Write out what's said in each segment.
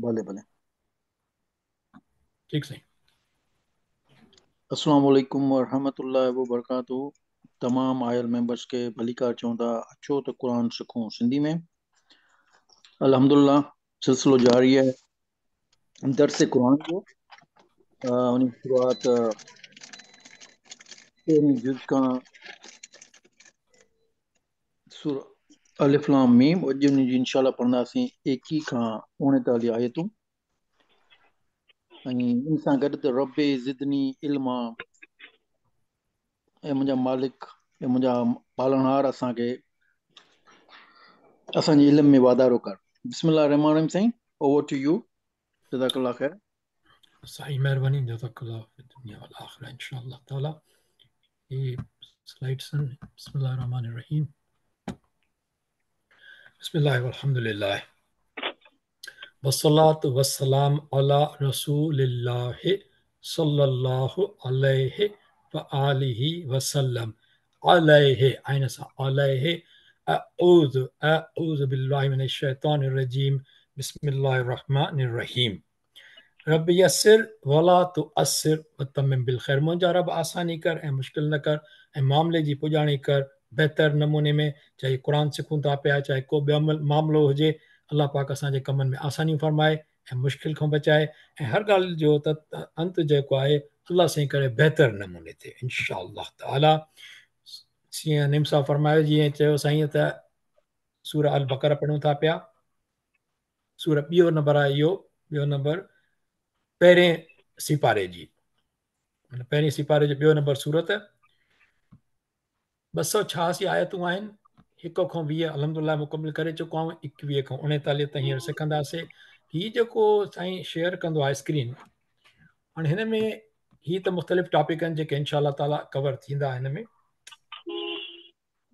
भले भले। ठीक सही। अस्सलाम वालेकुम वरहमतुल्लाहि वबरकातुहू। तमाम आयल मेंबर्स के भलीकार चवंदा अचो त क़ुरान सिखूं सिंधी में। अल्हम्दुलिल्लाह सिलसिलो जारी है दरस क़ुरान जो। उन शुरुआत पहिरीं जुज़ खां सूर अलिफ लाम मीम। अॼु उन जी इंशाअल्लाह पढ़ंदासीं 21 खां 39 आयतूं। ऐं इन सां गॾु त रब्बे ज़िदनी इल्मा, ऐं मुंहिंजा मालिक ऐं मुंहिंजा पालनहार असांखे असांजे इल्म में वाधारो कर। बिस्मिल्लाह रहमान रहीम। साईं, ओवर टू यू। जज़ाकल्लाह ख़ैर। सही मेहरबानी जज़ाकल्लाह दुनिया वल आखिरह इंशाअल्लाह ताला। ये स्लाइड्स हैं। बिस्मिल्लाहिर रहमानिर रहीम। बिस्मिल्लाह वल्हम्दुलिल्लाह वस्सलातु वस्सलाम अला रसूलिल्लाह सल्लल्लाहु अलैहि व आलिहि वसल्लम। अलैहि आइन सा अलैहि। अऊज़ु बिल्लाहि मिनश शैतानिर रजीम। बिस्मिल्लाहिर रहमानिर रहीम। रब यस्सिर वला तुअस्सिर वतमिम बिल खैर। मुंहिंजा रब आसानी कर ऐं मुश्किल न कर ऐं मामले जी पुॼाणी कर बहितर नमूने में। चाहे क़ुर सिखूं था पिया, चाहे को ॿियो मामलो हुजे, अलाह पाक असांजे कमनि में आसानियूं फरमाए ऐं मुश्किल खां बचाए ऐं हर ॻाल्हि जो त अंत जेको आहे अलाह साईं करे बहितर नमूने थिए इंशा अल्लाह ताला। जीअं निमसा फरमायो, जीअं चयो साईं त सूर अल बक़रा पढ़ूं था पिया। सूर ॿियो नंबर आहे इहो, ॿियो नंबर पहिरें सिपारे जी, पहिरें सिपारे जो ॿियो नंबर सूरत। 286 आयतूं आहिनि। 1 खां 20 अल्हम्दुलिल्लाह मुकमिल करे चुको आहियां। 21 खां 39 ताईं हींअर सिखंदासीं। हीउ जेको साईं शेयर कंदो आहे स्क्रीन, हाणे हिन में ही त मुख़्तलिफ़ टॉपिक आहिनि जेके इंशा अल्लाह ताला कवर थींदा हिन में,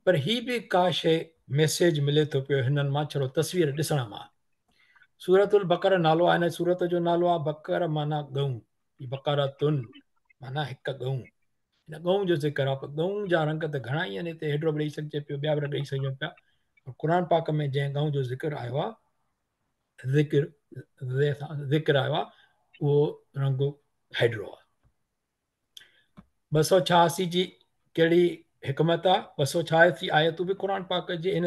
पर ही बि का शइ मैसेज मिले थो पियो हिननि मां, छड़ो तस्वीर ॾिसण मां। सूरतुल बकर नालो आहे, हिन सूरत जो नालो आहे बकर माना गऊं। बकरतुन माना हिकु गऊं। हिन गऊं जो ज़िक्र आहे। गऊं जा रंग त घणा ई आहिनि हिते, हेॾो बि ॾेई सघिजे पियो, ॿिया बि ॾेई सघूं पिया। क़ुर पाक में जंहिं गऊं जो ज़िक्र आयो आहे, ज़िक्र आयो आहे, उहो रंग हेड्रो आहे। 286 जी कहिड़ी हिकमत आहे। 286 आयतूं बि क़ुर पाक जे इन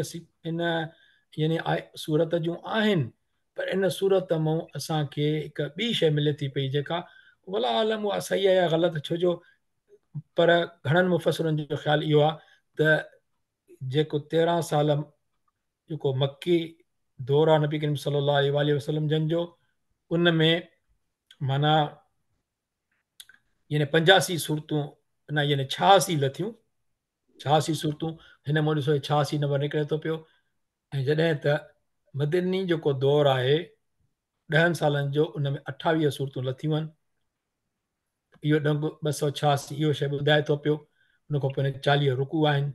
यानी सूरत जूं आहिनि, पर इन सूरत मां असांखे हिकु ॿी शइ मिले थी पई जेका वला आलम उहा सही आहे या ग़लति, छो जो पर घणनि मुफ़सरनि जो ख़्यालु इहो आहे त जेको 13 साल जेको मक्की दौर आहे नबी करीम सल्लल्लाहु अलैहि वसल्लम जन जो, उन में माना यानी 85 सूरतूं न यानी 86 लथियूं। 86 सूरतूं हिन में ॾिसो 86 नंबर निकिरे थो पियो। ऐं जॾहिं त मदनी जेको दौरु आहे 10 सालनि जो, उन में 28 सूरतूं लथियूं आहिनि। इहो ॾंग 286 इहो शइ ॿुधाए थो पियो। उन खां पोइ 40 रुकू आहिनि।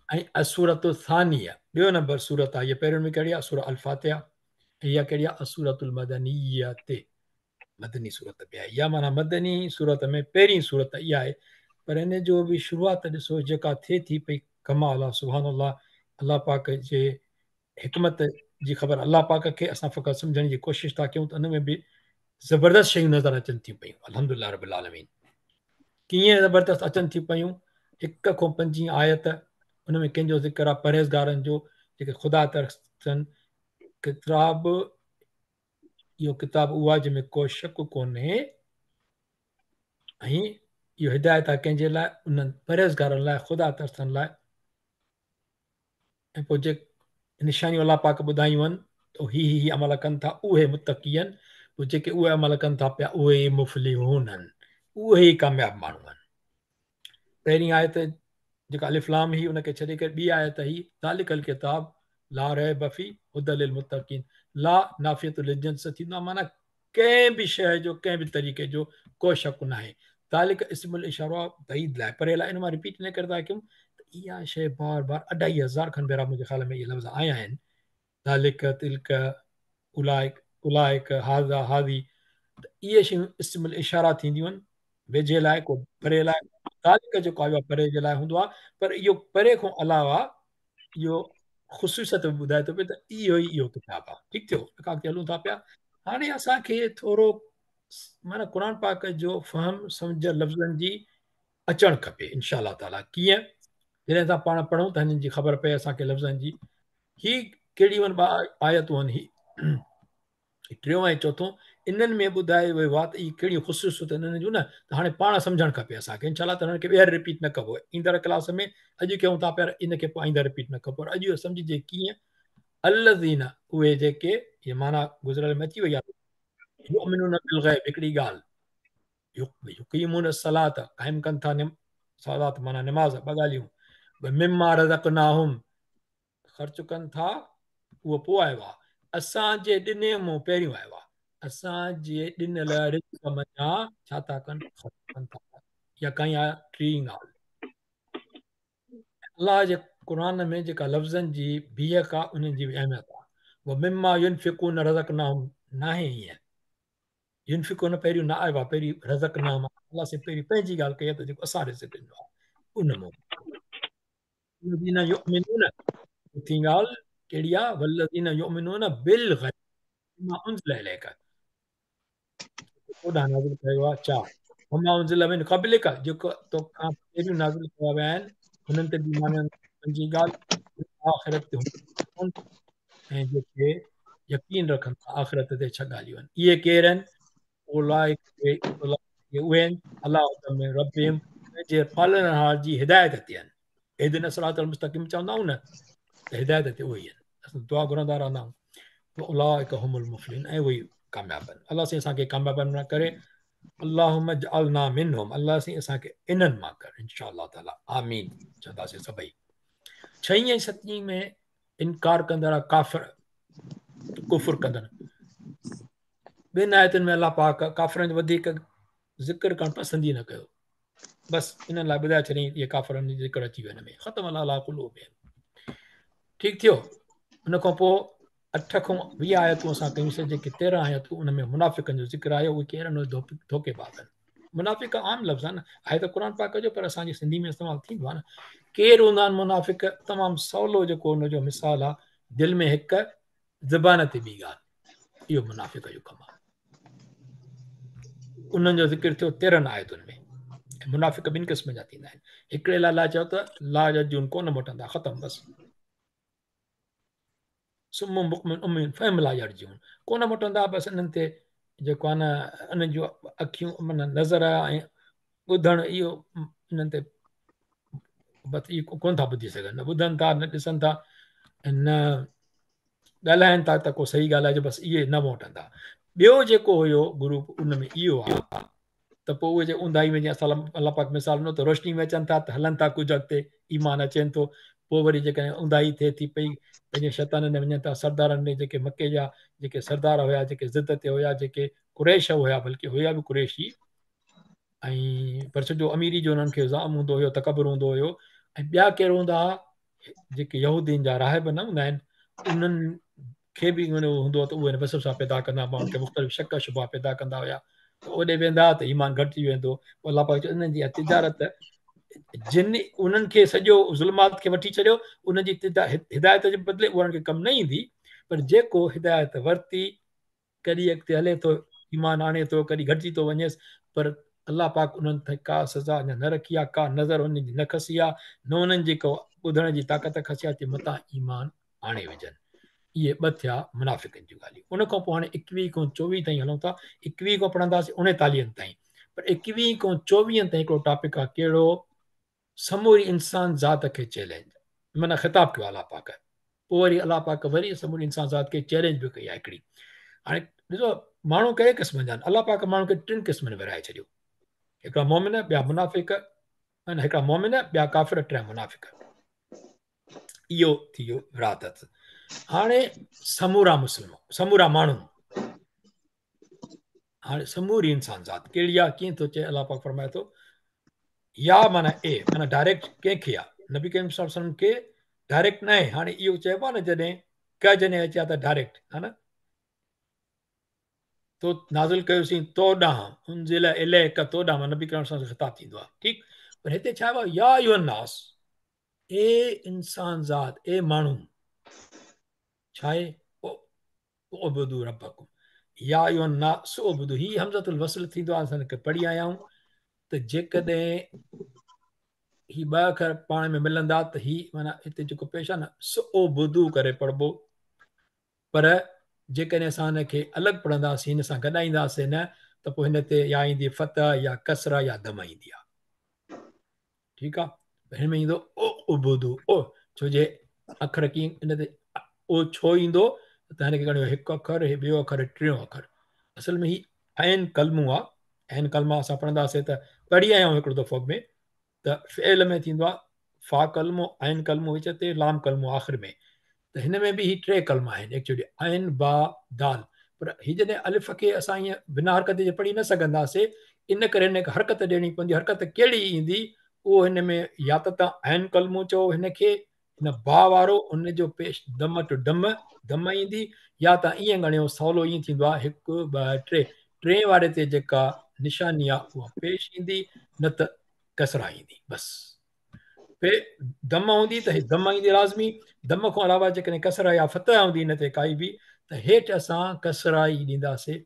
ऐं असूरत थानिया ॿियो नंबर सूरत आहे। इहा पहिरियों में कहिड़ी आहे? सूरह अल फातिहा। इहा कहिड़ी आहे? असूरतुल मदनिया ते मदनी सूरत बि आहे। इहा माना मदनी सूरत में पहिरीं सूरत इहा आहे। पर हिन जो बि शुरूआत ॾिसो जेका थिए थी पई, कमाल आहे, सुभान अल्लाह। अलाह पाक जे हिकमत जी ख़बर अलाह पाक खे, असां फ़क़ति सम्झण जी कोशिशि था कयूं त उन में बि ज़बरदस्त शयूं नज़र अचनि थियूं पियूं। अल्हम्दुलिल्लाह रब्बिल आलमीन। कीअं ज़बरदस्त अचनि थियूं पियूं? 1 खां 25 आयत, उन में कंहिंजो ज़िक्र आहे परहेज़गारनि जो जेके ख़ुदा तरसनि। किताब, इहो किताब उहा जंहिंमें को शक कोन्हे, ऐं इहो हिदायत आहे कंहिंजे लाइ? उन्हनि परहेज़गारनि लाइ, ख़ुदा तरसनि लाइ। ऐं पोइ जे निशानियूं अलाह पाक ॿुधायूं आहिनि त ही अमल कनि था उहे मुतक़ी आहिनि। पोइ जेके उहे अमल कनि था पिया उहे ई मुफ़्लिहून आहिनि, उहे ई कामयाब माण्हू आहिनि। पहिरीं आयत जेका अलिफ लाम ही, उनखे छॾे करे ॿी आयत ही ज़ालिकल किताब ला रैब फीह हुदल लिल मुत्तक़ीन। ला नाफ़ियतुल जिन्स थींदो आहे, माना कंहिं बि शइ जो, कंहिं बि तरीक़े जो को शक न आहे। ज़ालिक इस्मुल इशारो आहे तईद लाइ, पर लाइ इन मां रिपीट इन करे था कयूं त इहा शइ बार बार 2500 खनि भेरा मुंहिंजे ख़्याल में इहे लफ़्ज़ आया आहिनि। ज़ालिक तिल्क उलाइक उलाइक हाज़ा हाज़ी, त इहे शयूं इस्मुल इशारा थींदियूं आहिनि, वेझे लाइ को परे लाइ। ज़ालिक जेको आहे परे जे लाइ हूंदो आहे, पर इहो परे खां अलावा इहो ख़ुसूसियत ॿुधाए थो पियो त इहो किताबु आहे। ठीकु थियो, अॻिते हलूं था पिया। हाणे असांखे थोरो माना क़ुर पाक जो फ़हम सम्झ लफ़्ज़नि जी अचणु खपे इनशा अलाह ताला। कीअं? जॾहिं असां पाण पढ़ूं त हिननि जी ख़बर पए असांखे लफ़्ज़नि जी। ही कहिड़ियूं आहिनि आयतूं आहिनि? ही टियों ऐं चोथों इन्हनि में ॿुधाए वियो आहे त इहे कहिड़ियूं ख़ुसूसियतूं इन्हनि जूं न, त हाणे पाण सम्झणु खपे असांखे इनशा अलाह। त हिननि खे ॿीहर रिपीट न कबो। ईंदड़ क्लास में अॼु कयूं था पिया, इनखे पोइ आईंदड़ रिपीट न कबो। अॼु सम्झिजे कीअं? अल्लज़ीन उहे जेके, इहे माना गुज़िरियल में अची वई आहे, युमिनून बिल ग़ैब हिकिड़ी ॻाल्हि, युक़ीमून सलात क़ाइम कनि था सलात माना निमाज़, ॿ ॻाल्हियूं। मिम्मा रज़क़नाहुम ख़र्च कनि था, उहो पोइ आयो आहे। असांजे ॾिने मूं पहिरियों आयो आहे। असांजे ॾिनल रिज़्क़ मञा छा था कनि? ख़र्च कनि था। या कई आहे टी ॻाल्हि अलाह जे क़ुर में जेका लफ़्ज़नि जी बीहक आहे उन्हनि जी अहमियत आहे। उहो मिम्मा युनफ़िकून रज़क़नाहुम न आहे ईअं। युनफ़िकून पहिरियों न आयो आहे, पहिरीं रज़क़नाहुम अलाह से पहिरीं पंहिंजी ॻाल्हि कई आहे त जेको असां रिज़्क़ ॾिनो आहे उन मां। वल्लज़ीन युमिनून थी ॻाल्हि कहिड़ी आहे? वल्लज़ीन युमिनून बिल ग़ैब बिमा उनज़िल इलैक ओॾां नाज़िल कयो आहे। चार वमा उनज़िल मिन क़ब्लिक जेको तोखां पहिरियों नाज़िल कया विया आहिनि हुननि ते बि ईमान आननि। पंजी ॻाल्हि आख़िरत ते ऐं जेके यकीन रखनि था आख़िरत ते छह ॻाल्हियूं आहिनि। इहे केर आहिनि? उहे आहिनि अलाह में रबिम पंहिंजे पालनहार जी हिदायत ते आहिनि। इहदिन सिरातल मुस्तक़ीम चवंदा आहियूं न, त हिदायत ते उहे ई आहिनि। असां दुआ घुरंदा रहंदा आहियूं उलाइका हुमुल मुफ़्लिहून, ऐं उहे कामयाब आहिनि। अलाह साईं असांखे कामयाब न करे। अल्लाहुम्मा जअलना मिनहुम, अलाह साईं असांखे इन्हनि मां कर इंशा अलाह ताला, आमीन चवंदासीं सभई। छहीं ऐं सतीं में इनकार कंदड़ काफ़िर कुफुर कंदड़। ॿिनि आयतुनि में अलाह पाक काफ़िरनि जो वधीक ज़िक्र करणु पसंदि ई न कयो। बसि इन लाइ ॿुधाए छॾियईं इहे काफ़िरनि जो ज़िक्र अची वियो हिन में। ख़तम अला क़ुलूबिहिम। ठीकु थियो। उन खां पोइ 8 खां 20 आयतूं असां कयूंसीं, जेके 13 आयतूं उन में मुनाफ़िकनि जो ज़िक्र आयो। उहे केरु आहिनि? धोखेबाज़ आहिनि। मुनाफ़िक आम लफ़्ज़ आहे न, आहे त क़ुर पाक जो, पर असांजी सिंधी में इस्तेमालु थींदो आहे न। केरु हूंदा आहिनि मुनाफ़िक? तमामु सवलो जेको हुनजो मिसाल आहे, दिलि में हिकु, ज़बान ते ॿी ॻाल्हि, इहो मुनाफ़िक जो कमु आहे। उन्हनि जो ज़िक्र थियो 13 आयतुनि में। मुनाफ़िक ॿिनि क़िस्म जा थींदा आहिनि। हिकिड़े लाइ अलाह चयो त ला यजून कोन मोटंदा, ख़तमु बसि। सुम्म बुकमिन उम्मिन फ़हम ला यर्जून, कोन मोटंदा बसि। इन्हनि ते जेको आहे न, इन्हनि जूं अखियूं माना नज़र ऐं ॿुधणु, इहो इन्हनि ते बसि इहो कोन था ॿुधी सघनि। न ॿुधनि था, न ॾिसनि था, न ॻाल्हाइनि था त को सही ॻाल्हि आहे, बसि इहे न मोटंदा। ॿियो जेको हुयो ग्रुप, उन में इहो आहे त पोइ उहे जे ऊंदाही में, जीअं असां अलाह पाक मिसाल ॾिनो त रोशनी में अचनि था त हलनि था कुझु अॻिते, ईमान अचनि थो। पोइ वरी जेकॾहिं ऊंदाही थिए थी पई, पंहिंजे शैताननि में वञनि था। सरदारनि में जेके मके जा जेके सरदार हुया, जेके ज़िद ते हुया, जेके कुरैश हुया, बल्कि हुया बि कुरैशी, ऐं पर सॼो अमीरी जो हुननि खे ज़ाम हूंदो हुयो, तकबर हूंदो हुयो। ऐं ॿिया केरु हूंदा हुआ? जेके यहूदीन जा राहिब न हूंदा आहिनि, उन्हनि खे बि हूंदो त उहे वसवसा पैदा कंदा हुआ, उनखे मुख़्तलिफ़ शक शुबा पैदा कंदा हुया। त ओॾे वेंदा त ईमान घटिजी वेंदो। अलाह पाक चयो इन्हनि जी तिजारत, जिन उन्हनि खे सॼो ज़ुल्मात खे वठी छॾियो, उनजी हिदायत जे बदिले उन्हनि खे कमु न ईंदी। पर जेको हिदायत वरिती, कॾहिं अॻिते हले थो, ईमान आणे थो, कॾहिं घटिजी थो वञेसि, पर अलाह पाक उन्हनि ते का सज़ा अञा न रखी आहे, का नज़र उन्हनि जी न खसी आहे, न उन्हनि जी को ॿुधण जी ताक़त खसी आहे, मथां ईमान आणे विझनि। इहे ॿ थिया मुनाफ़िकनि जूं ॻाल्हियूं। उन खां पोइ हाणे 21 खां 24 ताईं हलूं था। 21 खां पढ़ंदासीं 39 ताईं, पर 21 खां 24 ताईं हिकिड़ो टॉपिक आहे। कहिड़ो? समूरी इंसान ज़ात खे चैलेंज, माना ख़िताब कयो अलाह पाक। पोइ वरी अलाह पाक वरी समूरी इंसान ज़ात खे चैलेंज बि कई आहे हिकिड़ी। हाणे ॾिसो, माण्हू कहिड़े क़िस्म जा आहिनि? अलाह पाक माण्हू खे 3 क़िस्मनि में विराए छॾियो। हिकिड़ा मोमिन, ॿिया मुनाफ़िक, ऐं हिकिड़ा मोमिन, ॿिया काफ़िर, 3 मुनाफ़िक। इहो थी वियो विरादत। हाणे समूरा मुस्लिम, समूरा माण्हू, हाणे समूरी इंसान ज़ात कहिड़ी आहे? कीअं थो चए? अलाह पाक फरमाए थो, या माना ए, माना डायरेक्ट कंहिंखे आहे? नबी करीम सल्लल्लाहु अलैहि वसल्लम खे डायरेक्ट न आहे। हाणे इहो चइबो आहे न, जॾहिं जॾहिं अचे त डायरेक्ट, हा न, तो नाज़िल कयोसीं तो ॾांहुं, उनज़िल इलैका तो ॾांहुं, नबी करीम सल्लल्लाहु अलैहि वसल्लम ख़िताब थींदो आहे। ठीकु, पर हिते छा आहे? या अय्युहन नास, ए इंसान ज़ात, ए माण्हू। छा आहे उअबुदू रब्बकुम या अय्युहन नास उअबुदू। ही हमज़तुल वस्ल थींदो आहे, असां पढ़ी आया आहियूं त जेकॾहिं ही ॿ अखर पाण में मिलंदा त ही माना हिते जेको पेश आहे न सुओबुदू करे पढ़िबो। पर जेकॾहिं असां हिनखे अलॻि पढ़ंदासीं, हिन सां गॾाईंदासीं न, त पोइ हिन ते या ईंदी फतह या कसरा या दम ईंदी आहे। ठीकु आहे, हिन में ईंदो ओ उबुदू ओ, छो जे अखर कीअं हिन ते ओ छो ईंदो त हिनखे खणियो हिकु अखर, ॿियो अखर, टियों अखर। असल में ही ऐन कलमो आहे। ऐन कलमा असां पढ़ंदासीं त पढ़ी आया आहियूं हिकिड़ो दफ़ो में, त फ़ेल में थींदो आहे फा कलमो, ऐन कलमो विच ते, लाम कलमो आख़िर में। त हिन में बि ही 3 कलमा आहिनि एक्चुअली, ऐन बा दाल। पर ही जॾहिं अलिफ खे असां ईअं बिना हरकत जे पढ़ी न सघंदासीं, इन करे हिन खे हरकत ॾियणी पवंदी। हरकत कहिड़ी ईंदी, उहो हिन में या त तव्हां ऐन कलमो चओ हिनखे, हिन बा वारो, उन जो पेश दम टू डम, दम ईंदी, या तव्हां ईअं ॻणियो सवलो ईअं थींदो आहे 1 2 3, 3 वारे ते जेका निशानी आहे उहा पेश ईंदी, न त कसरा ईंदी बसि। पे दम हूंदी त दम ईंदी लाज़मी। दम खां अलावा जेकॾहिं कसरा या फतह हूंदी हिन ते काई बि, त हेठि असां कसरा ई ॾींदासीं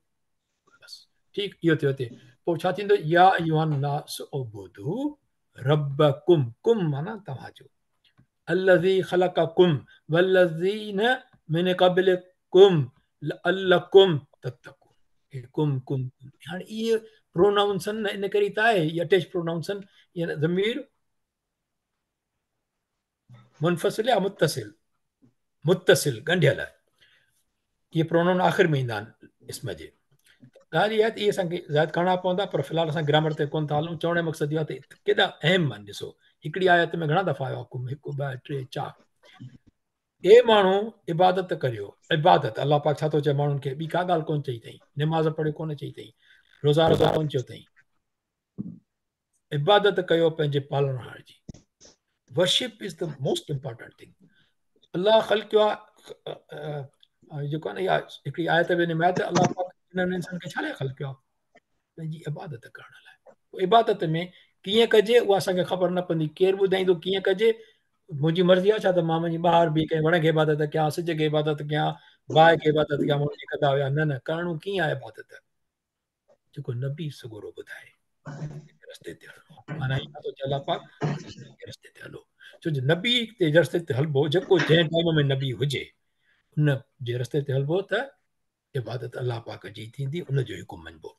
बसि। ठीकु, इहो थियो हिते। पोइ छा थींदो, या अय्युहन नास उबुदू रब्बकुम, कुम माना तव्हांजो, अल्लज़ी ख़लक़कुम वल्लज़ीन मिन क़ब्लिकुम लअल्लकुम तत्तक़ून। कुम कुम कुम, हाणे इहे प्रोनाउंस आहिनि न, इन करे त आहे इहे अटैच प्रोनाउंस आहिनि। इहे ज़मीर मुनफ़सिल या मुतसिल, मुतसिल ॻंढियल, इहे प्रोनाउन आख़िर में ईंदा आहिनि इस्म जे। ॻाल्हि इहा आहे त इहे असांखे ज़ाइद करणा पवंदा, पर फ़िलहाल असां ग्रामर ते कोन था हलूं। चवण जो मक़सदु इहो आहे त केॾा अहम आहिनि। ॾिसो, हिकिड़ी आयत में घणा दफ़ा आयो आहे कुम, 1 2 3 4। ए माण्हू इबादत करियो, इबादत अलाह पाक छा थो चए माण्हुनि खे, ॿी का ॻाल्हि कोन चई अथई। निमाज़ पढ़ियो कोन चई अथई, रोज़ा रखो कोन चयो अथई। इबादत कयो पंहिंजे पालनहार जी। Worship is the most important thing. अलाह ख़ल्क़ियो आहे, जेको आहे न, इहा हिकिड़ी आयत में आहे त अलाह पाक हिननि इंसान खे छा लाइ ख़ल्क़ियो आहे, पंहिंजी इबादत करण लाइ। इबादत में कीअं कजे उहा असांखे ख़बर न पवंदी। केरु ॿुधाईंदो कीअं कजे? मुंहिंजी मर्ज़ी आहे छा त मां मुंहिंजी ॿाहिरि बीह करे वण खे इबादत कयां, सिज खे इबादत कयां, बाहि खे इबादत कयां, माण्हू कंदा हुया। न न, करणो कीअं आहे इबादत, जेको नबी सगोरो ॿुधाए रस्ते ते हलणो। माना इहा थो चए अलाह पाक रस्ते ते हलो, छो जो नबी ते रस्ते ते हलबो, जेको जंहिं टाइम में नबी हुजे उन जे रस्ते ते हलबो त इबादत अलाह पाक जी थींदी, उनजो हुकुम मञिबो।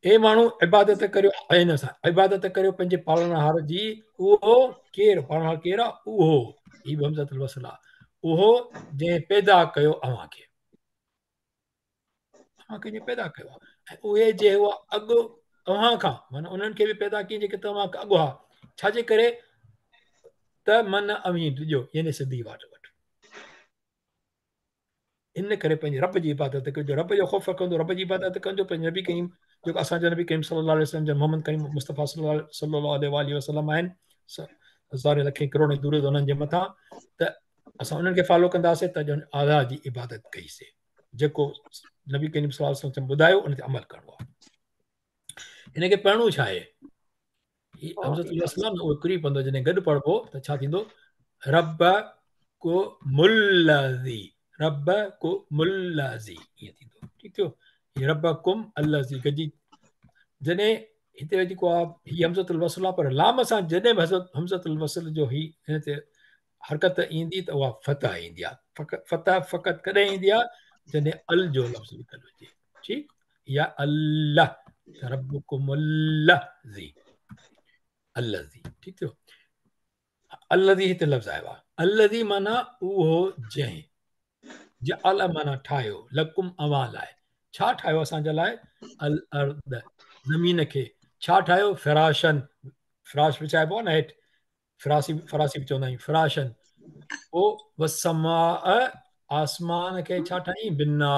ए माण्हू इबादत करियो ऐं सां, इबादत करियो पंहिंजे पालनहार जी। उहो केरु, पालनहार केरु आहे? उहो, ही बि हमज़तुल वस्ल आहे, उहो जंहिं पैदा कयो अव्हांखे। अव्हां कंहिंजे पैदा कयो आहे, ऐं उहे जे हुआ अॻु अव्हां खां, माना उन्हनि खे बि पैदा कई जेके तव्हां खां अॻु आहे। छाजे करे? त मन अवी ॾिजो, यानी सिधी वाट वठ। इन करे पंहिंजे रब जी इबादत कजो, रब जो ख़ौफ़ रखंदो, रब जी इबादत कजो। पंहिंजे नबी करीम, जेको असांजो नबी करीम सल्लल्लाहु अलैहि वसल्लम, जो मोहम्मद करीम मुस्तफ़ा सल्लल्लाहु अलैहि वसल्लम आहिनि, हज़ारे लखे करोड़ दुरूद उन्हनि जे मथां। त असां उन्हनि खे फॉलो कंदासीं त ॼण आला जी इबादत कईसीं। जेको नबी करीम सल्लल्लाहु अलैहि वसल्लम ॿुधायो उन ते अमल करिणो आहे। हिनखे पढ़णो छा आहे? ही हमज़तुल वस्ल आहे न, उहो किरी पवंदो। जॾहिं गॾु पढ़बो त छा थींदो? रब को मुल्लज़ी, रब को मुल्लज़ी, ईअं थींदो। ठीकु थियो? रब कुम अल्लज़ी गजी। जॾहिं हिते जेको आहे ही हमज़तुल वस्ल आहे, पर लाम सां जॾहिं बि हमज़तुल वस्ल जो ही हिन ते हरकत ईंदी त उहा फतह ईंदी आहे। फतह फ़क़ति कॾहिं ईंदी आहे? जॾहिं अल जो लफ़्ज़ लिखियलु हुजे। ठीकु, या अल्लाह, रब कुम अल्लज़ी, अल्लज़ी। ठीकु थियो? अल्लज़ी हिते लफ़्ज़ आयो आहे। अल्लज़ी माना उहो जंहिं, जअल माना ठाहियो, लकुम अवां लाइ। छा ठाहियो असांजे लाइ? अल अर्द, ज़मीन खे। छा ठाहियो? फ़िराशन, फ़िराश विछाइबो आहे न हेठि, फ़रासी बि चवंदा आहियूं, फ़िराशन। पोइ वसमा, आसमान खे छा ठाही? बिना।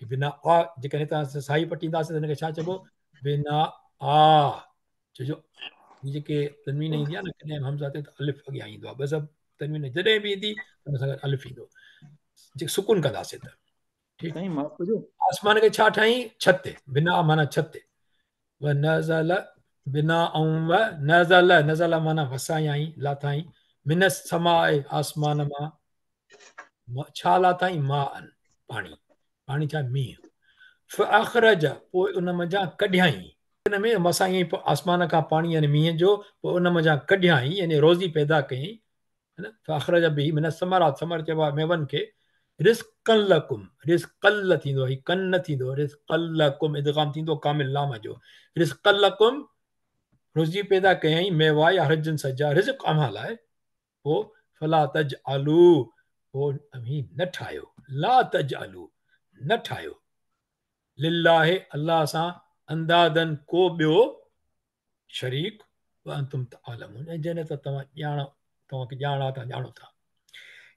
बिना आ, जेकॾहिं तव्हां साई पटींदासीं त हिनखे छा चइबो? बिना आ। छो जो ही जेके तनवीन ईंदी आहे न, कॾहिं हमज़ा ते त अलिफ अॻियां ईंदो आहे। बसि तनवीन जॾहिं बि ईंदी हुन सां गॾु अलिफ ईंदो, जे सुकून कंदासीं त। ठीकु, साईं माफ़ कजो, आसमान खे छा ठाही? छत ते। बिना माना छत ते। व नज़ल, बिना ऐं व नज़ल, नज़ल माना वसायाई, लाथाई, मिनस समाए, आसमान मां, छा लाथाई मां पाणी, पाणी छा मींहुं, फ़अख़रज पोइ उन मंझां कढियाई, हिन में मसां ईअं आसमान खां पाणी यानी मींहं जो पोइ उन मंझां कढियाई यानी रोज़ी पैदा कयईं, है न, फ़अख़रज बि मिन समरात, समर चइबो आहे मेवनि खे, रिज़्क़न लकुम, रिज़्क़ल थींदो, ही कन न थींदो, रिज़्क़ल लकुम इदग़ाम थींदो कामिल लाम जो, रिज़्क़ल लकुम रोज़ी पैदा कयईं मेवा या हरजन सजा रिज़्क़ अव्हां लाइ, पोइ फला तज आलू, पोइ अमीन न ठाहियो, ला तज आलू न ठाहियो, लिल्लाहे अल्लाह सां अंदादन को ॿियो शरीक अंतुम आलमून, ऐं जॾहिं त तव्हां ॼाणो, तव्हांखे ॼाणा था, ॼाणो था।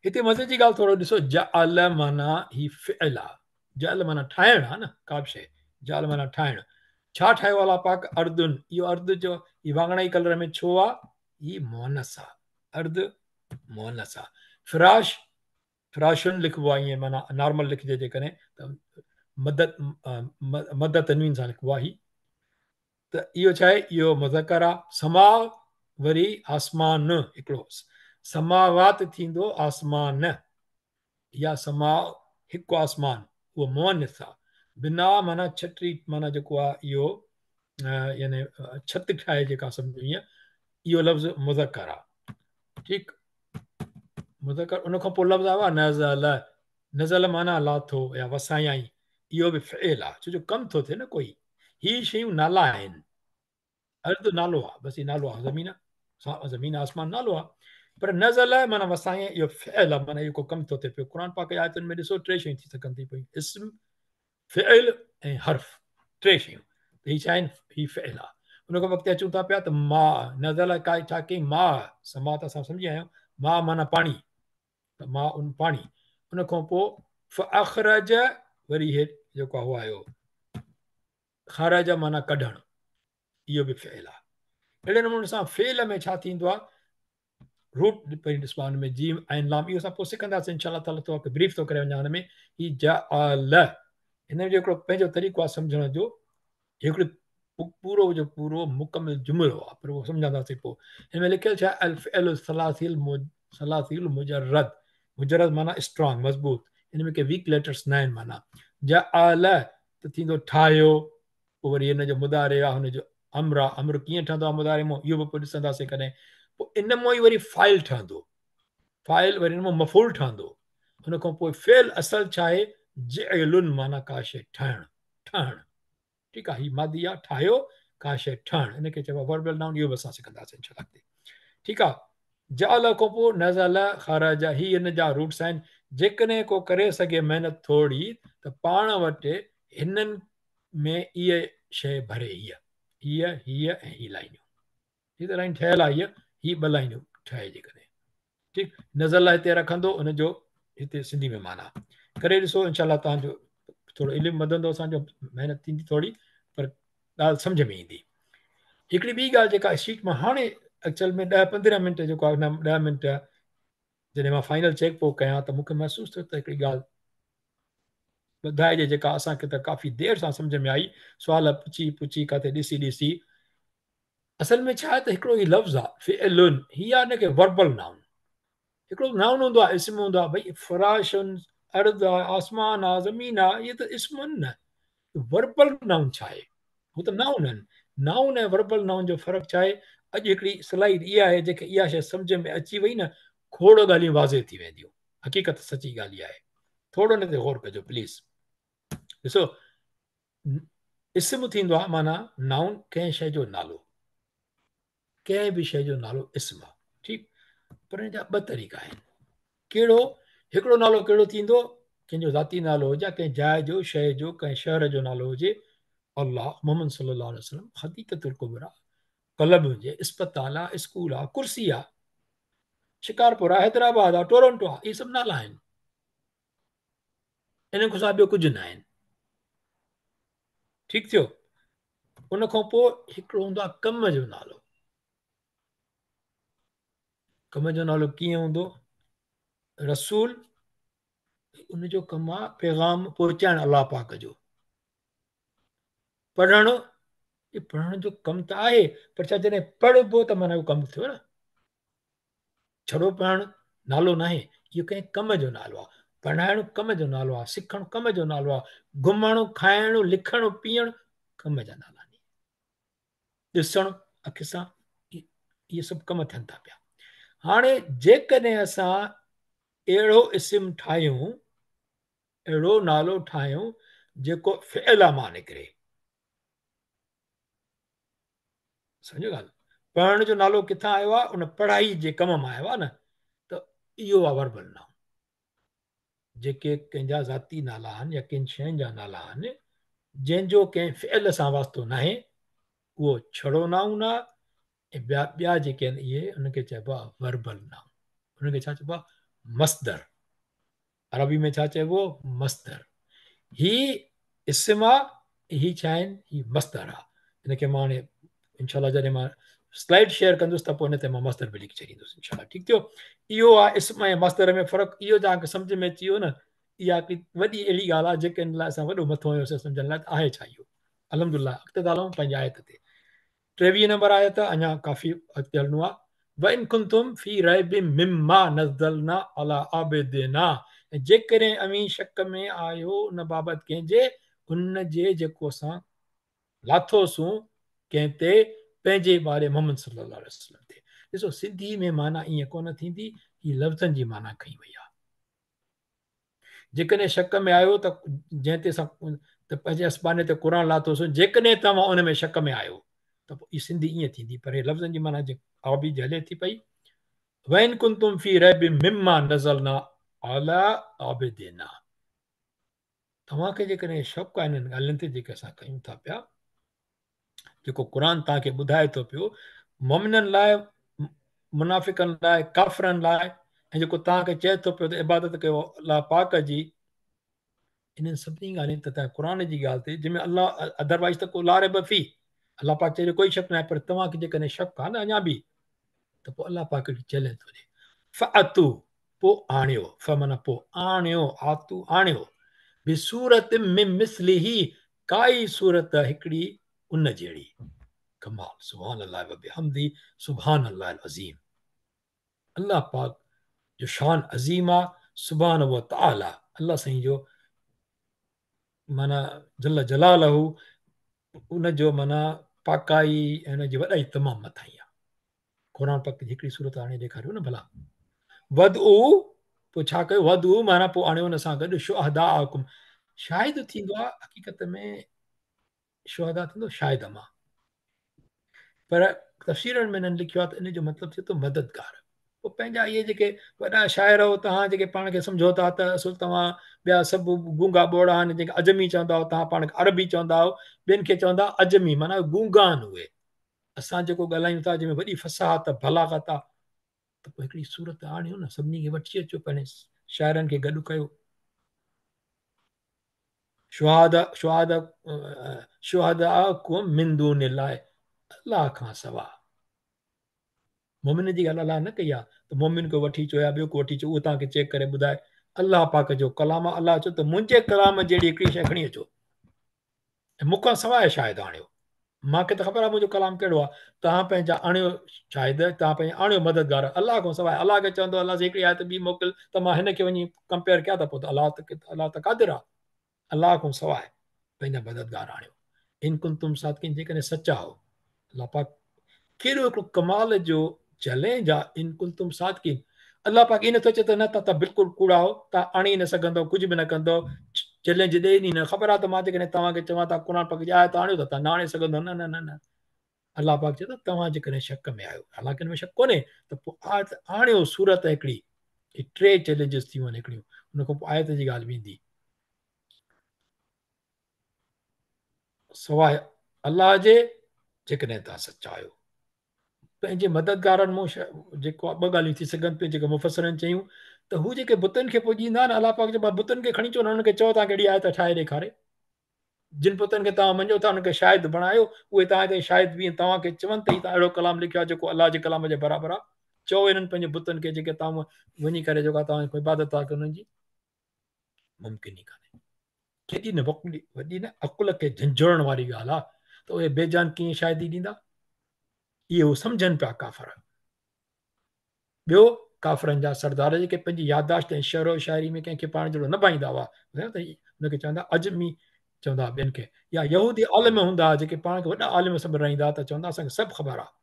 हिते मज़े जी ॻाल्हि थोरो ॾिसो, जअल माना ही फ़िअल आहे, जअल माना ठाहिण आहे न, का बि शइ, जअल माना ठाहिण, छा ठाहियो अलाह पाक, अर्दुन, इहो अर्द जो ही वाङणाई कलर में छो आहे, ही मोनस आहे, अर्द मोनस आहे, फिराश, फिराशुन लिखिबो आहे ईअं माना नॉर्मल लिखिजे जेकॾहिं त मदद मदद तनवीन सां लिखिबो आहे, त इहो छा आहे, इहो मुज़कर आहे, समा वरी आसमान हिकिड़ो, समावात थींदो आसमान, या समा हिकु आसमान, उहो मोनिस आहे, बिना माना छटी माना जेको आहे इहो यानी छत ठाहे जेका सम्झो ईअं, इहो लफ़्ज़ मुज़कर आहे, ठीकु, मुज़कर, उन खां पोइ लफ़्ज़ आयो आहे नज़ल, नज़ल माना लाथो या वसायाई, इहो बि फ़िअल आहे, छो जो कमु थो थिए न कोई, ही शयूं नाला आहिनि, अर्द नालो आहे, बसि नालो आहे, ज़मीन, ज़मीन आसमान नालो आहे, पर नज़ल माना वसाए, इहो फ़िअल आहे, माना इहो को कमु थो थिए पियो, क़ुर पाक जी आयतुनि में ॾिसो टे शयूं थी सघनि थी पई, इस्म, फ़िअल ऐं हर्फ़, टे शयूं, त हीअ छा आहिनि, हीअ फ़िअल आहे, उन खां अॻिते अचूं था पिया त मां, नज़ल का छा कई, मां, समा त असां सम्झी आहियूं, मां माना पाणी, त मां उन पाणी, उन खां पोइ फ़अख़रज, वरी हे जेको आहे उहो आयो, ख़रज माना कढणु, इहो बि फ़िअल आहे, अहिड़े नमूने सां फ़ेल में छा थींदो आहे, रूट पहिरीं ॾिसबो आहे, हुन में जीम ऐं लाम, इहो असां पोइ सिखंदासीं इनशा ताला, थोरो ब्रीफ थो करे वञा हुन में, ही जअल, हिन जो हिकिड़ो पंहिंजो तरीक़ो आहे सम्झण जो, हिकिड़ो पूरो जो पूरो मुकमिल जुमिलो आहे, पर उहो सम्झंदासीं पोइ, हिन में लिखियलु छा, अल फ़िअल सलासिल सलासिल मुजरद, मुजरद माना स्ट्रॉन्ग, मज़बूत, हिन में के वीक लेटर्स न आहिनि, माना जअल त थींदो ठाहियो, पोइ वरी हिन जो मुदारे आहे, हुनजो अमर आहे, अमर कीअं ठहंदो आहे मुदारे मां, इहो बि पोइ ॾिसंदासीं कॾहिं, पोइ इन मां ई वरी फाइल ठहंदो, फाइल वरी हिन मां मफ़ूल ठहंदो, हुन खां पोइ फ़िअल असुल छा आहे, जअलुन माना का शइ ठहणु, ठहणु, ठीकु आहे, हीअ मादी आहे, ठाहियो, का शइ ठहणु, हिनखे चइबो आहे वर्बल नाउन, इहो बि असां सिखंदासीं इनशा अॻिते, ठीकु आहे, जअल खां पोइ नज़ल, ख़रज, ही हिन जा रूट्स आहिनि, जेकॾहिं को करे सघे महिनत थोरी, त पाण वटि हिननि में इहा शइ भरे, हीअ ऐं हीअ लाइनियूं, हीअ त लाइन ठहियलु आहे, हीअ ॿ लाइनियूं ठहे जेकॾहिं, ठीकु, नज़ल हिते रखंदो, हुनजो हिते सिंधी में माना करे ॾिसो, इनशा तव्हांजो थोरो इल्मु वधंदो, असांजो महिनत थींदी थोरी, पर ॻाल्हि सम्झ में ईंदी। हिकिड़ी ॿी ॻाल्हि जेका शीट मां हाणे एक्चुअल में 10-15 मिंट जेको आहे, 10 मिंट जॾहिं मां फाइनल चेक पोइ कयां, त मूंखे महसूसु थियो त हिकिड़ी ॻाल्हि ॿुधाइजे, जेका असांखे त काफ़ी देरि सां सम्झ में आई, सुवाल पुछी पुछी किथे ॾिसी ॾिसी, असल में छा आहे त हिकिड़ो ई लफ़्ज़ आहे फ़िअलुन, हीअ आहे हिनखे वर्बल नाउन, हिकिड़ो नाउन हूंदो आहे, इस्म हूंदो आहे, भई फ़राशुन, अर्द आहे, आसमान आहे, ज़मीन आहे, इहे त इस्म आहिनि न, वर्बल नाउन छा आहे, हू त नाउन आहिनि, नाउन ऐं वर्बल नाउन जो फ़र्क़ु छा आहे, अॼु हिकिड़ी स्लाइड इहा आहे, जेके इहा शइ सम्झ में अची वई न, खोड़ ॻाल्हियूं वाज़े थी वेंदियूं, हक़ीक़त सची ॻाल्हि इहा आहे, थोरो हिन ते गौर कजो प्लीज़, ॾिसो, इस्म थींदो आहे माना नाउन, कंहिं शइ जो नालो, कंहिं बि शइ जो नालो इस्म आहे, ठीकु, पर हिन जा ॿ तरीक़ा आहिनि, कहिड़ो, हिकिड़ो नालो कहिड़ो थींदो, कंहिंजो ज़ाती नालो हुजे, कंहिं जाइ जो, शइ जो, कंहिं शहर जो नालो हुजे, अल्लाह, मोहम्मद सल्लल्लाहु अलैहि वसल्लम, हक़ीक़तुल कुबरा, कलब हुजे, इस्पताल आहे, स्कूल आहे, कुर्सी आहे, शिकारपुर आहे, हैदराबाद आहे, टोरंटो आहे, इहे सभु नाला आहिनि, इन खां सवाइ ॿियो कुझु न आहिनि, ठीकु थियो, उन खां पोइ हिकिड़ो हूंदो आहे कम जो नालो, कम जो नालो कीअं हूंदो, रसूल, उनजो कमु आहे पैगाम पहुचाइणु अलाह पाक जो, पढ़णु, पढ़ण जो कमु त आहे, पर छा जॾहिं पढ़बो त माना उहो कमु थियो न, छड़ो पढ़णु, नालो न आहे, इहो कंहिं कम जो नालो आहे। पढ़ाइणु कम जो नालो आहे, सिखणु कम जो नालो आहे, घुमणु खाइणु लिखणु पीअणु कम जा नाला आहिनि। ॾिसणु अखि सां इहे सभु कम थियनि था पिया। हाणे जेकॾहिं असां अहिड़ो इस्म ठाहियूं, अहिड़ो नालो ठाहियूं जेको फ़िअल मां निकिरे, सम्झो ॻाल्हि, पढ़ण जो नालो किथां आयो आहे, उन पढ़ाई जे कम मां आयो आहे न, त इहो आहे वर्बल नाउन। जेके कंहिंजा ज़ाती नाला आहिनि या कंहिं शयुनि जा नाला आहिनि जंहिंजो कंहिं फ़िअल सां वास्तो न आहे, उहो छड़ो नाउन आहे। ऐं ॿिया जेके आहिनि इहे उनखे चइबो आहे वर्बल नाउन। उनखे छा चइबो आहे? मस्दर। अरबी में छा चइबो? मस्दर। ही इस्म आहे, ही छा आहिनि? ही मस्दर आहे। हिनखे मां हाणे इनशाला जॾहिं मां स्लाइड शेयर कंदुसि त पोइ हिन ते मां मस्दर बि लिखी छॾींदुसि इनशाला। ठीकु थियो? इहो आहे इस्म ऐं मस्दर में फ़र्क़ु। इहो तव्हांखे सम्झ में अची वियो न? इहा वॾी अहिड़ी ॻाल्हि आहे जेके हिन लाइ असां वॾो मथो हुयोसीं सम्झण लाइ, आहे छा इहो। अल्हम्दुलिल्लाह। अॻिते था हलूं पंहिंजे आयत ते। 23 नंबर आयत, अञा काफ़ी अॻिते हलणो आहे। वइन कुंतुम फी रैबिम मिम्मा नज़लना अला आबिदिना। जेकॾहिं अवी शक में आयो उन बाबति कंहिंजे, उन जे जेको असां लाथोसूं कंहिं ते, पंहिंजे बारे मोहम्मद सल्लल्लाहु अलैहि वसल्लम ते। ॾिसो, सिंधी में माना ईअं कोन थींदी, ही लफ़्ज़नि जी माना खई वई आहे। जेकॾहिं शक में आयो त जंहिं ते असां त पंहिंजे असबाने ते क़ुर लाथोसीं, जेकॾहिं तव्हां उन में शक में आयो त पोइ ई सिंधी ईअं थींदी। पर हे लफ़्ज़नि जी माना अरबी हले थी पई, वइन कुंतुम फी रैबिम मिम्मा नज़लना अला आबिदिना। तव्हांखे जेकॾहिं शक आहे हिननि ॻाल्हियुनि ते जेके असां कयूं था पिया, जेको क़ुर तव्हांखे ॿुधाए थो पियो, मोमिननि लाइ, मुनाफ़िकनि लाइ, काफ़िरनि लाइ, ऐं जेको तव्हांखे चए थो पियो त इबादत कयो अलाह पाक जी, इन्हनि सभिनी ॻाल्हियुनि ते तव्हां क़ुर जी ॻाल्हि ते, जंहिंमें अलाह अदरवाइज़ त को लारे बफ़ी, अलाह पाक चए कोई शक न आहे, पर तव्हांखे जेकॾहिं शक आहे न अञा बि, त पोइ अलाह पाक चैलेंज थो ॾे, फ़अतू, पोइ आणियो, फ माना पोइ आणियो, आतू आणियो, बिसूरत में मिसलिही, काई सूरत हिकिड़ी उन जहिड़ी। कमाल, सुभान अल्लाह व बिहम्दी, सुभान अल्लाह अज़ीम। अल्लाह पाक जो शान अज़ीम आहे, सुभान व तआला, अल्लाह साईं जो माना जल जलालहू, उन जो माना पाकाई ऐं उन जी वॾाई तमामु मथां ई आहे। क़ुर पाक हिकिड़ी सूरत हाणे ॾेखारियो न भला। वदऊ, पोइ छा कयो? वदऊ माना पोइ आणियो हुन सां गॾु शुहदा हुकुम। शाहिद थींदो आहे हक़ीक़त में, शुहदा थींदो शाहिद मां, पर तफ़सीरनि में हिननि लिखियो आहे त इन जो मतिलबु थिए थो मददगार। पोइ पंहिंजा इहे जेके वॾा शाइर हो, तव्हां जेके पाण खे सम्झो था त असुल तव्हां ॿिया सभु गूंगा ॿोड़ा आहिनि, जेके अजमी चवंदा हो, तव्हां पाण खे अरबी चवंदा हो, ॿियनि खे चवंदा अजमी, माना गूंगा आहिनि उहे। असां जेको ॻाल्हायूं था जंहिंमें वॾी फसाहत बलागत आहे, त पोइ हिकिड़ी सूरत आणियो न, सभिनी खे वठी अचो, पंहिंजे शाइरनि खे गॾु कयो। शुहादा शुहादा शुहादा कुम मिन दूनिल्लाह, अल्लाह खां सवा। मोमिन जी ॻाल्हि अलाह न कई आहे त मोमिन को वठी अचो या ॿियो को वठी अचो, उहो तव्हांखे चेक करे ॿुधाए। अल्लाह पाक जो कलाम आहे। अल्लाह चओ त मुंहिंजे कलाम जहिड़ी हिकिड़ी शइ खणी अचो, ऐं मूंखां सवाइ शायदि आणियो। मूंखे त ख़बर आहे मुंहिंजो कलाम कहिड़ो आहे। तव्हां पंहिंजा आणियो शायदि, तव्हां पंहिंजा आणियो मददगार, अल्लाह खां सवाइ। अल्लाह खे चवंदो अल्लाह से हिकिड़ी आयत ॿी मोकिल, त मां हिन खे वञी कंपेयर कयां त पोइ त अल्लाह त क़ादिर आहे। अल्लाह खां सवाइ पंहिंजा मददगार आणियो। इन कुंतुम सादिक़ीन, जेकॾहिं सचा हो। अल्लाह पाक कहिड़ो हिकिड़ो कमाल जो चैलेंज आहे, इन कुंतुम सादिक़ीन। अल्लाह पाक ईअं नथो चए त न तव्हां बिल्कुलु कूड़ा हो, तव्हां आणे ई न सघंदव, कुझु बि न कंदव, चैलेंज ॾे ई न। ख़बर आहे त मां जेकॾहिं तव्हांखे चवां त क़ुर पाक जी आयत आणियो त तव्हां न आणे सघंदव। न न न न, अल्लाह पाक चए थो तव्हां जेकॾहिं शक में आहियो, हालांकि हिन में शक कोन्हे, त पोइ आयत आणियो, सूरत हिकिड़ी। टे चैलेंजिस थियूं आहिनि हिकिड़ियूं, हुन खां पोइ आयत जी ॻाल्हि वेंदी। सवाइ अल्लाह जे, जेकॾहिं तव्हां सचा आहियो। पंहिंजे मददगारनि मूं जेको आहे ॿ ॻाल्हियूं थी सघनि पियूं, जेके मुफ़सरनि चयूं त हू जेके बुतनि खे पूॼींदा आहिनि, अल्लाह पाक चइबो आहे बुतनि खे खणी अचो न, हुननि खे चओ तव्हां कहिड़ी आयत ठाहे ॾेखारे। जिन पुतनि खे तव्हां मञो था हुनखे शायदि बणायो, उहे तव्हां ते शायदि बि तव्हांखे चवनि त तव्हां अहिड़ो कलाम लिखियो आहे जेको अलाह जे कलाम जे बराबरि आहे। चओ हिननि पंहिंजे बुतनि खे, जेके तव्हां वञी करे जेका तव्हां इबादत था कयो, हुननि जी मुमकिन ई कान्हे। केॾी न वॾी न अकुल खे झंझोड़ण वारी ॻाल्हि आहे त उहे बेजान कीअं शायदि ॾींदा। इहे उहे सम्झनि पिया काफ़र। ॿियो, काफ़रनि जा सरदार जेके पंहिंजी याददाश्त ऐं शेरो शाइरी में कंहिंखे पाण जहिड़ो न पाईंदा हुआ, त हुनखे चवंदा अजमी चवंदा ॿियनि खे, या यहूदी आलिम हूंदा जेके पाण खे वॾा आलिम सभु रहंदा त चवंदा असांखे सभु ख़बर आहे।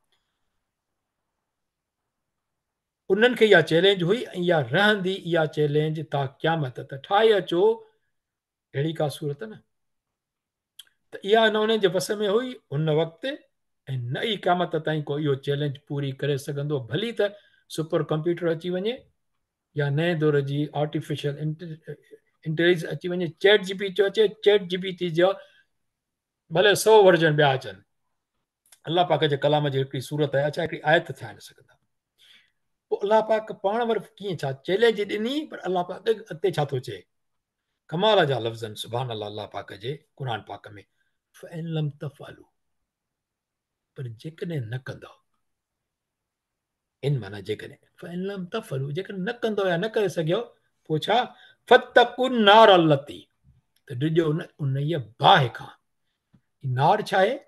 उन्हनि खे इहा चैलेंज हुई ऐं इहा रहंदी इहा चैलेंज ता क़यामत त ठाहे अचो अहिड़ी का सूरत न, त इहा न उन्हनि जे वस में हुई उन वक़्तु, ऐं न ई क़यामत ताईं को इहो चैलेंज पूरी करे सघंदो, भली त सुपर कंप्यूटर अची वञे या नए दौर जी आर्टिफिशियल इंटेलिजेंस अची वञे, चैट जीपीटी अचे, चैट जीपीटी जो भले 100 वर्जन ॿिया अचनि, अलाह पाक जे कलाम जी हिकिड़ी सूरत आहे, अच्छा हिकिड़ी आयत ठाहे न सघंदा। पोइ अलाह पाक पाण वटि कीअं छा चैलेंज ॾिनी, पर अलाह पाक अॻिते छा थो चए, कमाल जा लफ़्ज़ सुभान अल्लाह पाक जे क़ुर पाक में, फ़इन लम तफ़अलू, पर जेकॾहिं न कंदो, इन माना जेकॾहिं फ़इन लम तफ़अलू, जेकॾहिं न कंदो या न करे सघियो, पोइ छा, फतकुन नार अल्लती, त डिॼो उन ई बाहि खां। नार छा आहे,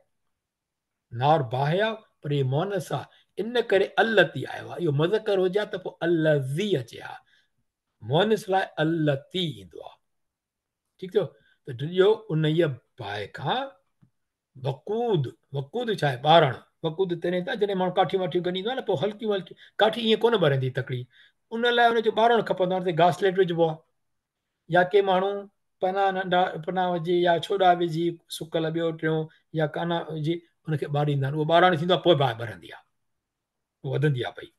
नार बाहि आहे, पर इहे मोनस आहे, इन करे अल्लती आयो आहे, इहो मुज़कर हुजे त पोइ अल्लज़ी अचे हा, मोनस लाइ अल्लती ईंदो आहे, ठीकु थियो, त डिॼो उन ई बाहि खां, वक़ूद, वक़ूद छा आहे, ॿारणु, वक़ूद तॾहिं था जॾहिं माण्हू काठियूं वाठियूं ॻंढींदो आहे न, पोइ हल्की हल्की काठी ईअं कोन ॿरंदी तकड़ी, उन लाइ हुनजो ॿारणु खपंदो आहे, घासलेट विझबो आहे, या के माण्हू पना नंढा पना विझी या छोॾा विझी सुकल ॿियो टियों या काना विझी हुनखे ॿारींदा आहिनि, उहो ॿारणु थींदो आहे, पोइ बाहि ॿरंदी आहे, उहो वधंदी आहे पई,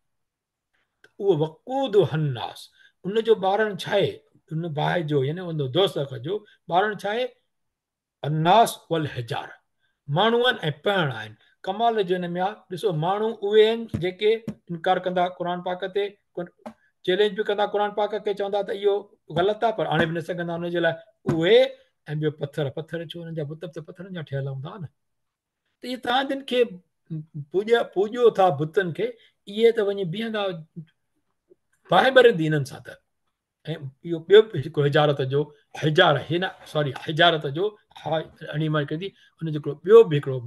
उहो वक़ूद हन्नास, उनजो ॿारणु छा आहे, उन बाहि जो यानी उन दोस्त जो ॿारणु छा आहे, अन्नास वल हिजार, माण्हू आहिनि ऐं पहण आहिनि। कमाल जो हिन में आहे, ॾिसो माण्हू उहे आहिनि जेके इनकार कंदा क़ुर पाक ते, चैलेंज बि कंदा क़ुर पाक खे, चवंदा त इहो ग़लति आहे पर हाणे बि न सघंदा, हुनजे लाइ उहे, ऐं ॿियो पथर, पथर छो, हुननि जा बुत त पथरनि जा ठहियल हूंदा न, त इहे तव्हां जिन खे पूॼियो था बुतनि खे, इहे त वञी बीहंदा बाहि ॿरंदी इन्हनि सां त, ऐं इहो ॿियो हिकिड़ो हिजारत जो हिजार हिन सॉरी हिजारत जो हणी मार कंदी, हुनजो हिकिड़ो ॿियो बि हिकिड़ो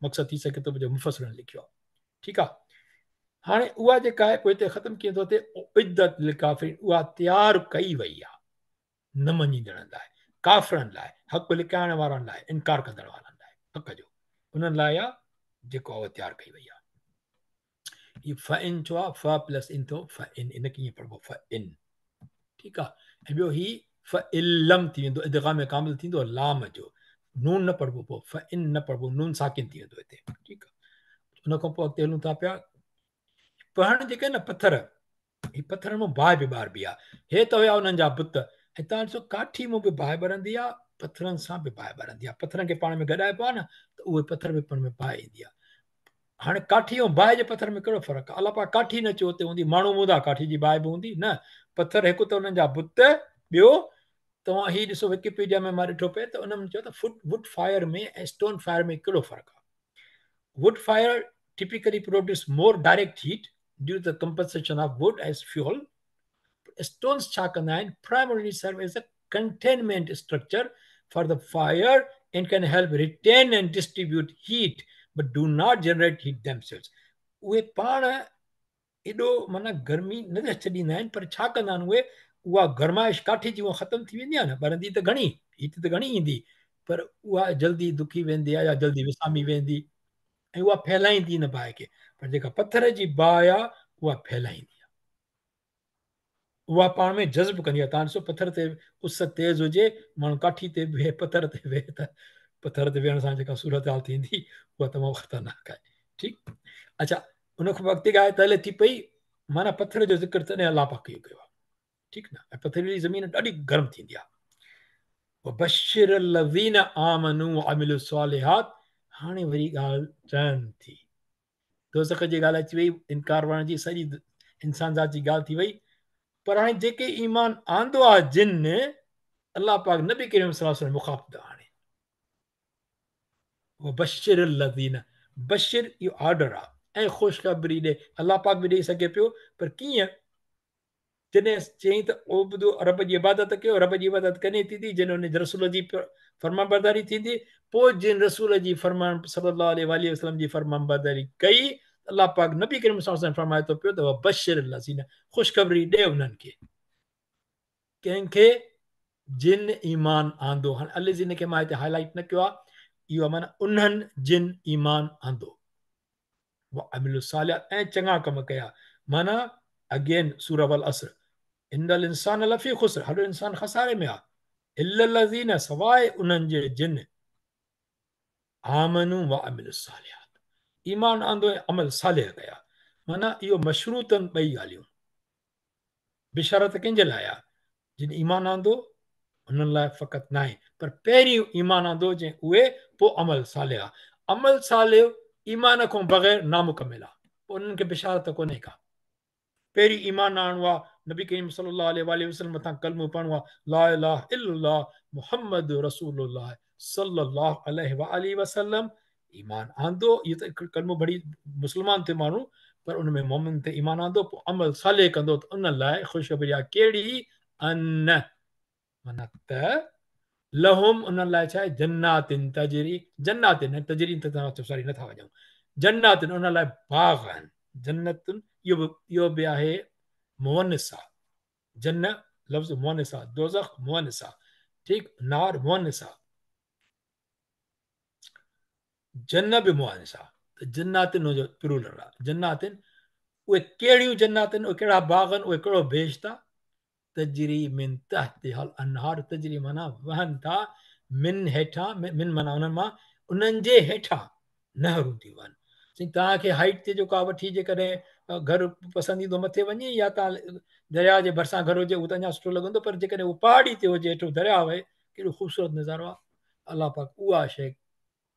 मक़सदु थी सघे थो, जो मुफ़सिरनि लिखियो आहे, ठीकु आहे। हाणे उहा जेका आहे पोइ हिते ख़तमु कीअं थो थिए, इद्दत लिकाफ़िरीन, उहा तयारु कई वई आहे न मञींदड़नि लाइ, काफ़िरनि लाइ, हक़ लिकाइण वारनि लाइ, इनकार कंदड़ वारनि लाइ, हक़ जो उन्हनि लाइ आहे जेको उहा तयारु कई वई आहे। हीउ फ़इन छो आहे, फ प्लस इन थो, फ़इन, इन कीअं पढ़बो, फ़इन, ठीकु आहे, ऐं ॿियो ही फ़इलम थी वेंदो, इदग़ाम कामिल थींदो लाम जो, नून न पढ़बो, पोइ फ़इन न पढ़बो, नून साकिन थी वेंदो हिते, ठीकु आहे। उन खां पोइ अॻिते हलूं था पिया, पढ़ण जेके न पथर, ही पथर में बाहि बि ॿारबी आहे, हे त हुया उन्हनि जा बुत, ऐं तव्हां ॾिसो काठी में बि बाहि ॿरंदी आहे, पथरनि सां बि बाहि ॿरंदी आहे, पथरनि खे पाण में गॾाइबो आहे न, त उहे पथर बि पाण में बाहि ईंदी आहे। हाणे काठी ऐं बाहि जे पथर में कहिड़ो फ़र्क़ु आहे, अलाह पाक काठी न चयो हुते हूंदी, माण्हू हूंदा काठी जी बाहि बि हूंदी न, पथर हिकु त हुननि जा बुत, ॿियो तव्हां हीउ ॾिसो विकीपीडिया में मां ॾिठो पिए त उन में चयो त वुड फायर में ऐं स्टोन फायर में कहिड़ो फ़र्क़ु आहे। Wood fire typically produce more direct heat due to the composition of wood as fuel. Stones छा कंदा आहिनि, primarily serve as a containment structure for the fire and can help retain and distribute heat but do not generate heat themselves. उहे पाण एॾो माना गर्मी न छॾींदा आहिनि, पर छा कंदा आहिनि उहे, उहा गरमाइश काठी जी उहा ख़तमु थी वेंदी आहे न, ॿरंदी त घणी, हीट त घणी ईंदी, पर उहा जल्दी दुखी वेंदी आहे या जल्दी विसामी वेंदी, ऐं उहा फैलाईंदी न बाहि खे, पर जेका पथर जी बाहि आहे उहा फैलाईंदी आहे, उहा पाण में जज़्ब कंदी आहे। तव्हां ॾिसो पथर ते उस तेज़ हुजे, माण्हू काठी ते वेहे, पथर ते वेहे, त पथर ते वेहण सां जेका सूरत हाल थींदी उहा तमामु ख़तरनाक आहे, ठीकु। अच्छा, उन खां अॻिते ॻाल्हि त हले थी पई, माना पथर जो ज़िक्र तॾहिं अलाह पाक कयो आहे, ठीकु न, ऐं पथरीली ज़मीन ॾाढी गर्म थींदी आहे। बशिर लज़ीन आमनू वअमिलु स्वालिहात, हाणे वरी ॻाल्हि टर्न थी, दोज़ख जी ॻाल्हि अची वई, इनकार वरण जी, सॼी इंसान ज़ात जी ॻाल्हि थी वई, पर हाणे जेके ईमान आंदो आहे जिन, अलाह पाक नबी करीम सल्लल्लाहु अलैहि वसल्लम मुखातिब हाणे बशिर लज़ीन, बशिर इहो ऑर्डर आहे, ऐं ख़ुशख़बरी ॾे, अलाह पाक बि ॾेई सघे पियो, पर कीअं, जॾहिं चई त ओबदो रब जी इबादत कयो, रब जी इबादत कॾहिं थींदी, जॾहिं हुन रसूल जी फरमाबरदारी थींदी, पोइ जिन रसूल जी फरमान सल्लल्लाहु अलैहि वसल्लम जी फरमाबरदारी कई अलाह पाक नबी करीम सल्लल्लाहु अलैहि वसल्लम फरमाए थो पियो त बशिर लज़ीन, ख़ुशख़बरी ॾे उन्हनि खे कंहिंखे जिन ईमान आंदो। हाणे अलज़ीन खे मां हिते हाईलाइट न कयो आहे, इहो माना उन्हनि जिन ईमान आंदो अमिलु सालिहात ऐं चङा कम कया। माना अगेन सूरह वल असर, इन्नल इंसान लफ़ी ख़ुस्र, हर इंसान खसारे में आहे, इल्ला लज़ीन, सवाइ उन्हनि जे जिन आमनू व अमिलु सालिहात, ईमान आंदो ऐं अमल सालिह कया। माना इहो मशरूतन ॿई ॻाल्हियूं। बिशारत कंहिंजे लाइ आहे? जिन ईमान आंदो हुननि लाइ फ़क़ति न आहे, पर पहिरीं ईमान आंदो जंहिं उहे, पोइ अमल सालिह आहे। अमल सालिह ईमान खां बग़ैर नामुकमिल आहे, पोइ उन्हनि खे बिशारत कोन्हे का। पहिरीं ईमान आणणो आहे, नबी करीम सल्लल्लाहु अलैहि वसल्लम मथां कलमो पढ़णो आहे, ला इलाहा इल्लल्लाह मुहम्मद रसूलुल्लाह सल्लल्लाहु अलैहि वसल्लम। ईमान आंदो, इहो त कलमो भड़ी मुस्लमान थियो माण्हू, पर उन में मोमिन ते ईमान आंदो, पोइ अमल सालिह कंदो, त उन लाइ ख़ुशख़बरी आहे। कहिड़ी? अन, माना त लहुम, उन्हनि लाइ छा आहे? जन्नातिन तजरी, जन्नातिन तजरी त सॉरी नथा वञूं, जन्नातिन उन लाइ बाग़ आहिनि, जन्नतुन इहो बि आहे मुअनिसा, जन्न लफ़्ज़ मुअनिसा, दोज़ख मुअनिसा, ठीकु, नार मुअनिसा, जन्न बि मुअनिसा, त जन्नातिन जो प्लूरल आहे, जन्नातिन। उहे कहिड़ियूं जन्नातिन, उहे कहिड़ा बाग़ आहिनि, उहे कहिड़ो बेशत आहे? तजरी मिन तहतिहल अनहार, तजरी माना वहनि था, मिन हेठां, मिन माना उन्हनि मां, उन्हनि जे हेठां नहरूं थी वहनि। तव्हांखे हाइट ते जेको आहे वठी जेकॾहिं घर पसंदि ईंदो मथे वञे, या तव्हां दरिया जे भरिसां घर हुजे, उहो त अञा सुठो लॻंदो, पर जेकॾहिं उहो पहाड़ी ते हुजे, हेठो दरिया वहे, कहिड़ो ख़ूबसूरत नज़ारो आहे। अलाह पाक उहा शइ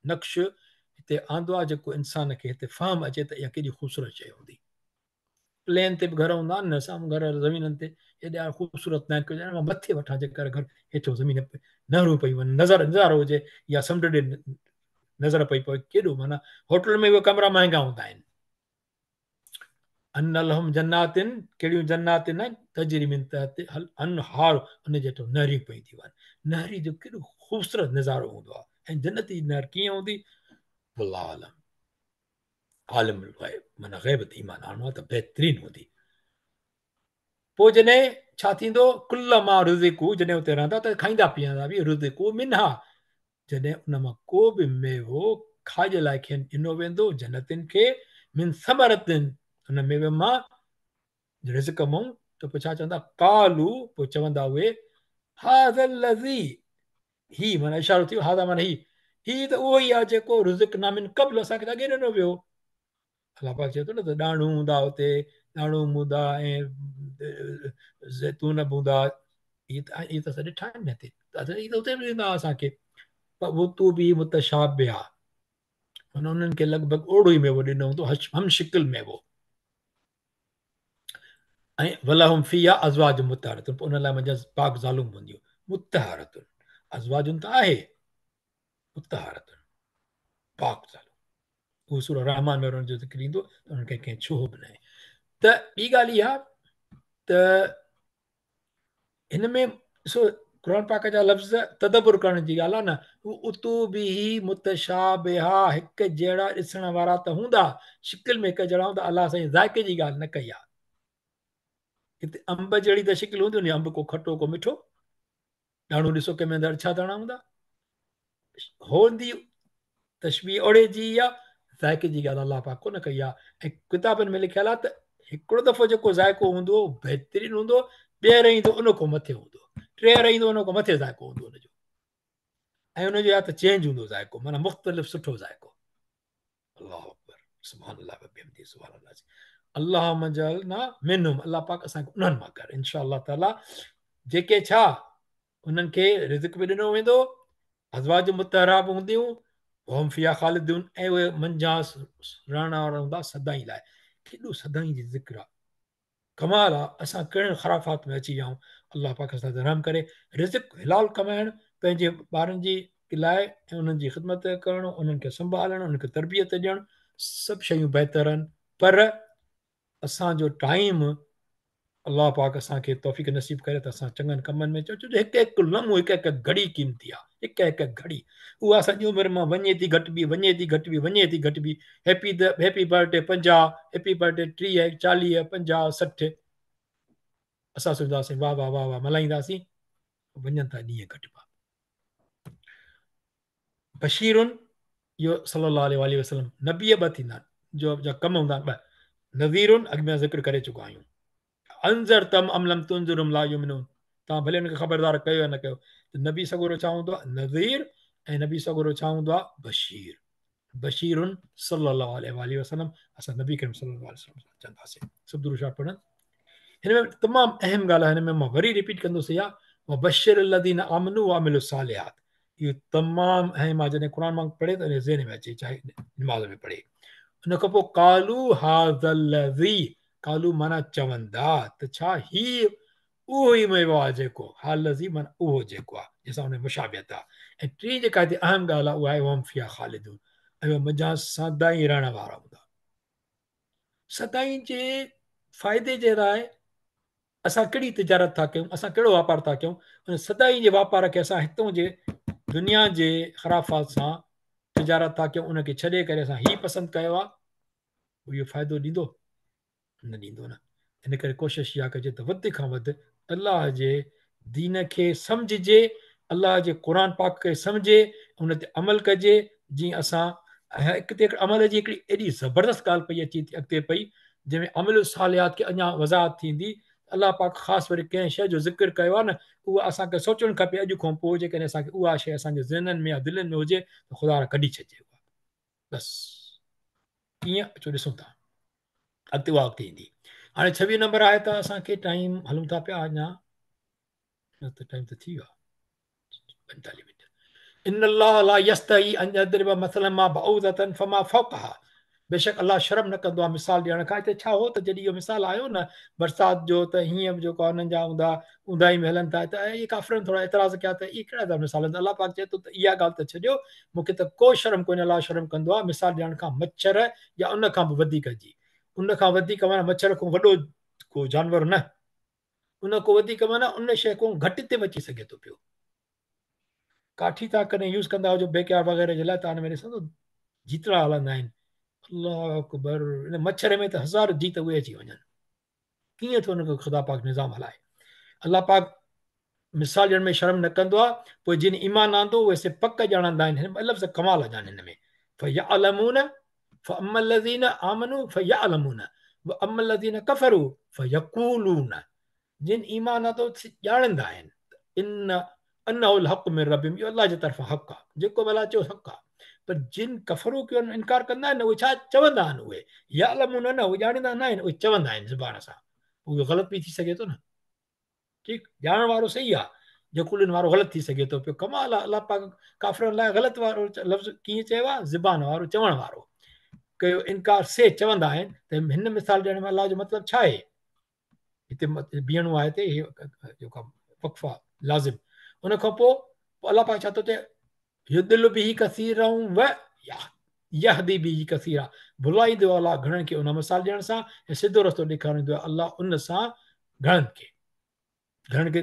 नक्श हिते आंदो आहे, जेको इंसान खे हिते फ़हम अचे त इहा केॾी ख़ूबसूरत शइ हूंदी। प्लेन ते बि घर हूंदा आहिनि न, साम्हूं घर ज़मीननि ते हेॾा ख़ूबसूरत न आहिनि, मां मथे वठां जेकर घर हेठो ज़मीन नहरूं पई वञे, नज़ारो हुजे, या समुंड ॾे नज़र पई पए, केॾो माना होटल में उहे कमरा महांगा हूंदा आहिनि। अन लहुम जन्नातिन, कहिड़ियूं जन्नातिन आहिनि? तजरी मिन तहतिहल अनहार, उन जे हेठो नहरियूं पई थी वञनि। नहरी जो केॾो ख़ूबसूरत नज़ारो हूंदो आहे, ऐं जन्नती नहर कीअं हूंदी? वल्लाहु आलम, आलिमुल ग़ैब, माना ग़ैब ते ईमान आणणो आहे त बहितरीनु हूंदी। पोइ जॾहिं छा थींदो? कुल मां रुज़िकू, जॾहिं उते रहंदा त खाईंदा पीअंदा बि, रुज़िकू मिनहा, जॾहिं उन मां को बि मेवो खाइण लाइ खेनि ॾिनो वेंदो जन्नतिन खे, मिन समरतिन, उन मेवे मां, रिज़्क़ मां, त पोइ छा चवंदा? कालू, पोइ चवंदा उहे, हाज़ल लज़ी, ही माना इशारो थियो, हाज़ा माना ही त उहो ई आहे जेको रुज़िक़ना मिन क़ब्ल, असांखे अॻे ॾिनो वियो। अलाह पाक चए थो न त ॾाणू हूंदा हुते, ॾाणू हूंदा ऐं ज़ैतून बि हूंदा, इहे त असां ॾिठा आहिनि न हिते, इहे त उते बि ॾींदा असांखे। पर वो तू बि मुतशाबिहा, माना उन्हनि खे लॻभॻि ओड़ो ई मेवो ॾिनो हूंदो, हम शिकिल मेवो। ऐं वलहुम फिया अज़वाज मुतहरतुन, उन लाइ मुंहिंजा पाक ज़ालूं हूंदियूं, मुतहरतुन, अज़वाजुन त आहे, मुतहरतुन पाक ज़ालूं। उहो सूरह रहमान में उन्हनि जो ज़िक्र ईंदो, त उन्हनि खे कंहिं छो बि न आहे। त ॿी ॻाल्हि इहा त हिन में ॾिसो, क़ुर पाक जा लफ़्ज़ तदबुर करण जी ॻाल्हि आहे न, उतू बि मुतशाबिहा, हिकु जहिड़ा ॾिसण वारा त हूंदा, शिकिल में हिकु जहिड़ा हूंदा। अलाह साईं ज़ाइके जी ॻाल्हि न कई आहे। हिते अंब जहिड़ी त शिकिल हूंदी नी, अंब को खटो को मिठो, ॾाणू ॾिसो कंहिंमें अंदरि छा दाणा हूंदा, हूंदी तशबीह ओड़े जी आहे, ज़ाइके जी ॻाल्हि अलाह पाक कोन कई आहे। ऐं किताबनि में लिखियलु आहे त हिकिड़ो दफ़ो जेको ज़ाइको हूंदो बहितरीनु हूंदो, ॿीहर ईंदो उन खां मथे हूंदो, टीहर ईंदो उन खां मथे ज़ाइको हूंदो हुनजो, ऐं हुनजो या त चेंज हूंदो ज़ाइको, माना मुख़्तलिफ़ सुठो ज़ाइको। अलाह अकबर, सुभान अल्लाह व बिहम्दी, सुभान अल्लाह। अल्लाह मजलना मिनहुम, अल्लाह पाक असांखे उन्हनि मां कर इंशा अल्लाह ताला, जेके छा उन्हनि खे रिज़्क़ बि ॾिनो वेंदो, अज़वाज मुतहरा बि हूंदियूं, होम फिया ख़ालिदून, ऐं उहे मंझां रहण वारा हूंदा सदाई लाइ। केॾो सदाई जी ज़िक्र आहे, कमाल आहे। असां कहिड़े ख़राफ़ात में अची विया आहियूं, अलाह पाक असां ते रहम करे। रिज़्क़ हिलाल कमाइणु, पंहिंजे ॿारनि जी लाइ, ऐं उन्हनि जी ख़िदमत करणु, उन्हनि खे संभालणु, उन्हनि खे तरबियत ॾियणु, सभु शयूं बहितर आहिनि। पर असांजो टाइम, अलाह पाक असांखे तौफ़ीक़ नसीब करे त असां चङनि कमनि में, छो जो हिकु हिकु लम्हो, हिकु हिकु घड़ी क़ीमती आहे, हिकु हिकु घड़ी उहा सॼी उमिरि मां वञे थी घटिबी वञे थी घटिबी वञे थी घटिबी हैप्पी बर्थडे 50 हैप्पी बर्थडे 30 40 50 60 असां सोचंदासीं वाह वाह वाह वाह मल्हाईंदासीं वञनि था ॾींहं घटिबा बशीरुन इहो सल्लल्लाहु अलैहि वसल्लम नबीअ ॿ थींदा आहिनि जो कम हूंदा आहिनि ॿ नज़ीरुन अॻु में ज़िक्र करे चुका आहियूं अंज़र तम अमलम तुंज़िरुम ला युमिनून तव्हां भले हुनखे ख़बरदार कयो या न कयो त नबी सगोरो छा हूंदो आहे नज़ीर ऐं नबी सगोरो छा हूंदो आहे बशीर बशीरुन सल्लल्लाहु अलैहि वसल्लम असां नबी करीम सल्लल्लाहु अलैहि वसल्लम चवंदासीं सभु दुरूद पढ़नि हिन में तमामु अहम ॻाल्हि आहे हिन में मां वरी रिपीट कंदुसि या बशीर लदीन आमनू व अमिलु सालिहात इहो तमामु अहम आहे जॾहिं क़ुर मां पढ़े त ज़हन में अचे चाहे निमाज़ में पढ़े उन खां पोइ कालू हाज़ी कालू माना चवंदा त छा ही उहो ई मेवो आहे जेको हालज़ी माना उहो जेको आहे जंहिंसां हुन मुशाबियत आहे ऐं टी जेका हिते अहम ॻाल्हि आहे उहा आहे वम फिया ख़ालिदून ऐं मुंहिंजा सदाई रहण वारा हूंदा सदाई जे फ़ाइदे जे लाइ असां कहिड़ी तिजारत था कयूं असां कहिड़ो वापारु था कयूं उन सदाई जे वापार खे असां हितां जे दुनिया जे ख़राफ़ात सां तिजारत था कयूं उनखे छॾे करे असां हीउ पसंदि कयो आहे इहो फ़ाइदो ॾींदो न ॾींदो न इन करे कोशिशि इहा कजे त वधि खां वधि अलाह जे दीन खे सम्झिजे अलाह जे क़ुर पाक खे सम्झे उन ते अमल कजे जीअं असां हिकु अमल जी हिकिड़ी एॾी ज़बरदस्त ॻाल्हि पई अचे थी अॻिते पई जंहिंमें अमल सालियात खे अञा वज़ाहत थींदी अलाह पाक ख़ासि वरी कंहिं शइ जो ज़िक्र कयो आहे न उहा असांखे सोचणु खपे अॼु खां पोइ जेकॾहिं असांखे उहा शइ असांजे ज़हननि में या दिलनि में हुजे त ख़ुदा कढी छॾिजे बसि कीअं अचो ॾिसूं था अॻिते उहा अॻिते ईंदी हाणे 26 नंबर आहे त असांखे टाइम हलूं था पिया अञा त टाइम त थी वियो आहे 45 मिंट इन अल्लाह ला यस्तही अन यद्रिब मसलन मा बऊदतन फमा फौकहा बेशक अल्लाह शर्म न कंदो आहे मिसाल ॾियण खां हिते छा हो त जॾहिं इहो मिसाल आयो न बरसाति जो त हीअं जेको आहे हुननि जा हूंदा ऊंदाही में हलनि था त इहे काफ़रनि थोरा एतिराज़ कया त इहे कहिड़ा था मिसाल अलाह पाक चए थो त इहा ॻाल्हि त छॾियो मूंखे त को शर्म कोन्हे अलाह शर्म कंदो आहे मिसाल ॾियण खां मच्छर या उन खां बि वधीक जी उन खां वधीक माना मच्छर खां वॾो को जानवर न उन खां वधीक माना उन शइ खां घटि ते बची सघे थो पियो काठी तव्हां कॾहिं यूज़ कंदा हुजो बेकार वग़ैरह जे लाइ तव्हां में ॾिसंदो जीतड़ा हलंदा आहिनि अलाह अकबर इन मच्छर में त 1000 जीत उहे अची वञनि कीअं थो हुनखे ख़ुदा पाक निज़ाम हलाए अलाह पाक मिसाल ॾियण में शर्म न कंदो आहे पोइ जिन ईमान आंदो उहे से पक ॼाणंदा आहिनि हिन मतिलबु कमाल ॼाण हिन में फयअलमून फअमल्लज़ीन आमनू फयअलमून वअमल्लज़ीन कफ़रू फयक़ूलून जिन ईमान आंदो ॼाणंदा आहिनि इन अन्नहुल हक़ में रबिम इहो अलाह जे तरफ़ां हक़ आहे जेको भला चयो हक़ आहे पर जिन कफ़रू कयो इनकार कंदा आहिनि न उहे छा चवंदा आहिनि उहे या अलमून न उहे ॼाणींदा न आहिनि उहे चवंदा आहिनि ज़ुबान सां उहो ग़लति बि थी सघे थो न ठीकु ॼाणण वारो सही आहे जकूलिन वारो ग़लति थी सघे थो पियो कमाल आहे अलाह पाक काफ़रनि लाइ ग़लति वारो लफ़्ज़ कीअं चयो आहे ज़ुबान वारो चवण वारो कयो इनकार से चवंदा आहिनि त हिन मिसाल ॾियण में अलाह जो मतिलबु छा आहे हिते बीहणो आहे हिते जेको वक़फ़ा लाज़िम उन खां पोइ अलाह पाक छा थो चए युदिल बि कसीर व यहदी बि कसीर आहे भुलाईंदो अलाह घणनि खे उन मिसाल ॾियण सां ऐं सिधो रस्तो ॾेखारींदो आहे अलाह उन सां घणनि खे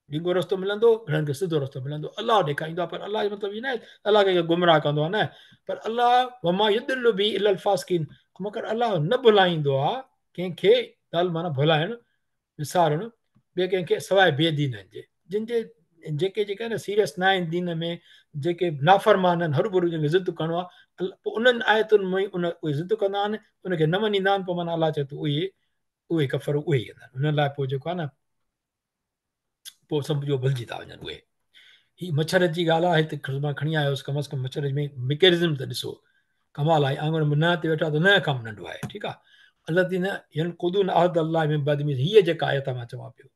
ॾींगो रस्तो मिलंदो घणनि खे सिधो रस्तो मिलंदो अलाह ॾेखारींदो आहे पर अलाह जो मतिलबु इहो न आहे अलाह कंहिंखे गुमराह कंदो आहे न पर अलाह वमा युदिल बि इलल फास्किन मगर अलाह न भुलाईंदो आहे कंहिंखे ॻाल्हि माना भुलाइणु विसारणु ॿिए कंहिंखे सवाइ बेदीननि जे जिन जे जेके जेके न सीरियस न आहिनि दीन में जेके नाफ़रमान आहिनि हरूभरू जंहिंखे ज़िद करिणो आहे पोइ उन्हनि आयतुनि में उहे ज़िद कंदा आहिनि उनखे न मञींदा आहिनि पोइ माना अलाह चए थो उहे कफ़र उहे ई कंदा आहिनि उन लाइ पोइ जेको आहे न पोइ सम्झो भुलिजी था वञनि उहे हीअ मच्छर जी ॻाल्हि आहे हिते मां खणी आयोसि कम अज़ कम मच्छर में मेकेनिज़म त ॾिसो कमाल आहे आंगुर में न ते वेठा त न कमु नंढो आहे ठीकु आहे अलॻि न यन ख़ुदून अहद अलाह में बदमी हीअ जेका आयत मां चवां पियो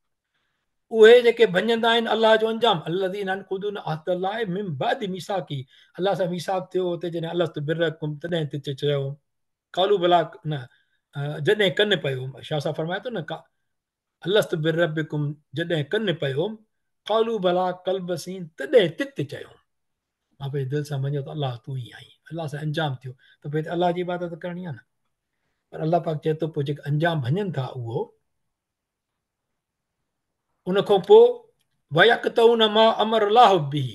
उहे जेके भञंदा आहिनि अलाह जो अंजाम अल्लज़ीन ख़ुदून अहद अलाह मिन बाद मीसाकी अलाह सां मीसाक थियो हुते जॾहिं अलस्त बिरकुम तॾहिं ते चयो कालू भला न जॾहिं कनि पियो शाह साहब फरमाए थो न अलस्त बिरकुम जॾहिं कनि पियो कालू भला कल्बसीन तॾहिं तित चयो मां पंहिंजे दिलि सां मञियो त अलाह तूं ई आई अलाह सां अंजाम थियो त भई अलाह जी इबादत करणी आहे न पर अलाह पाक चए थो पोइ जेके अंजाम भञनि था उहो उन खां पोइ वयक त उन मां अमर अलाह बि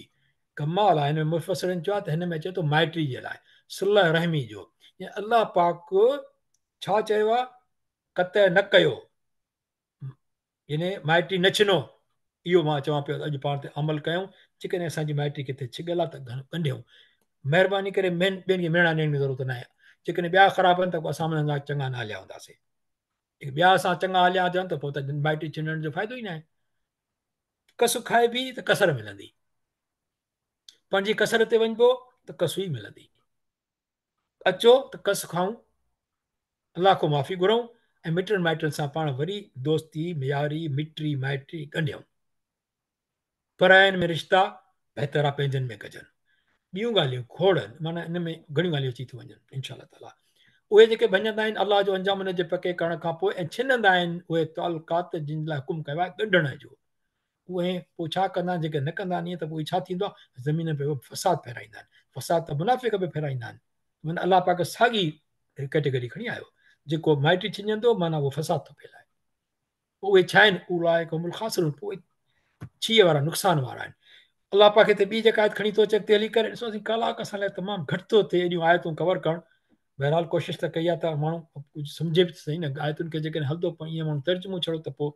कमाल आहे। हिन में मुफ़सरनि चयो आहे त हिन में अचे थो माइटी जे लाइ सिलह रहमी जो। अलाह पाक छा चयो आहे? कतई न कयो, यानी माइटी न छिनो। इहो मां चवां पियो अॼु पाण ते अमल कयूं। जेकॾहिं असांजी माइटी किथे छिगल आहे त ॻंढियूं। महिरबानी करे ॿियनि खे मेणा ॾियण जी ज़रूरत न आहे। जेकॾहिं ॿिया ख़राबु आहिनि त पोइ असां हुननि सां चङा न हलिया हूंदासीं। ॿिया असां चङा हलिया हुजनि त पोइ त माइटी छिनण जो फ़ाइदो ई न आहे। कस खाइबी त कसर मिलंदी, पंहिंजी कसर ते वञिबो त कसु ई मिलंदी। अचो त कस खाऊं, अलाह खां माफ़ी घुरूं ऐं मिटनि माइटनि सां पाण वरी दोस्ती मियारी मिटी माइटी ॻंढियूं। परायनि में रिश्ता बहितर आहे पंहिंजनि में गजनि। ॿियूं ॻाल्हियूं खोड़नि, माना इन में घणियूं ॻाल्हियूं अची थियूं वञनि इनशा ताला। उहे जेके भञंदा आहिनि अलाह जो अंजाम हुन जे पके करण खां पोइ ऐं छिनंदा आहिनि उहे तालुकात जिन लाइ हुकुम कयो आहे ॻंढण जो। उहे पोइ छा कंदा आहिनि? जेके न कंदा आहिनि त पोइ छा थींदो आहे? ज़मीन ते फ़साद फहिराईंदा आहिनि। फ़साद त मुनाफ़िक़ बि फहिराईंदा आहिनि। माना अलाह पाक साॻी कैटेगरी खणी आयो। जेको माइटी छिञंदो माना उहो फ़साद थो फैलाए। उहे छा आहिनि? उलाए क़ौमुल ख़ासिरून, पोइ छीअ वारा नुक़सान वारा आहिनि। अलाह पाक हिते ॿी जेका आयत खणी थो अचे अॻिते हली करे, ॾिसोसीं कलाक असां लाइ तमामु घटि थो थिए एॾियूं आयतूं कवर करणु। बहरहाल कोशिशि त कई आहे त माण्हू कुझु सम्झे बि सही न। आयतुनि खे जेकॾहिं हलंदो पोइ ईअं माण्हू तर्जुमो छॾो त पोइ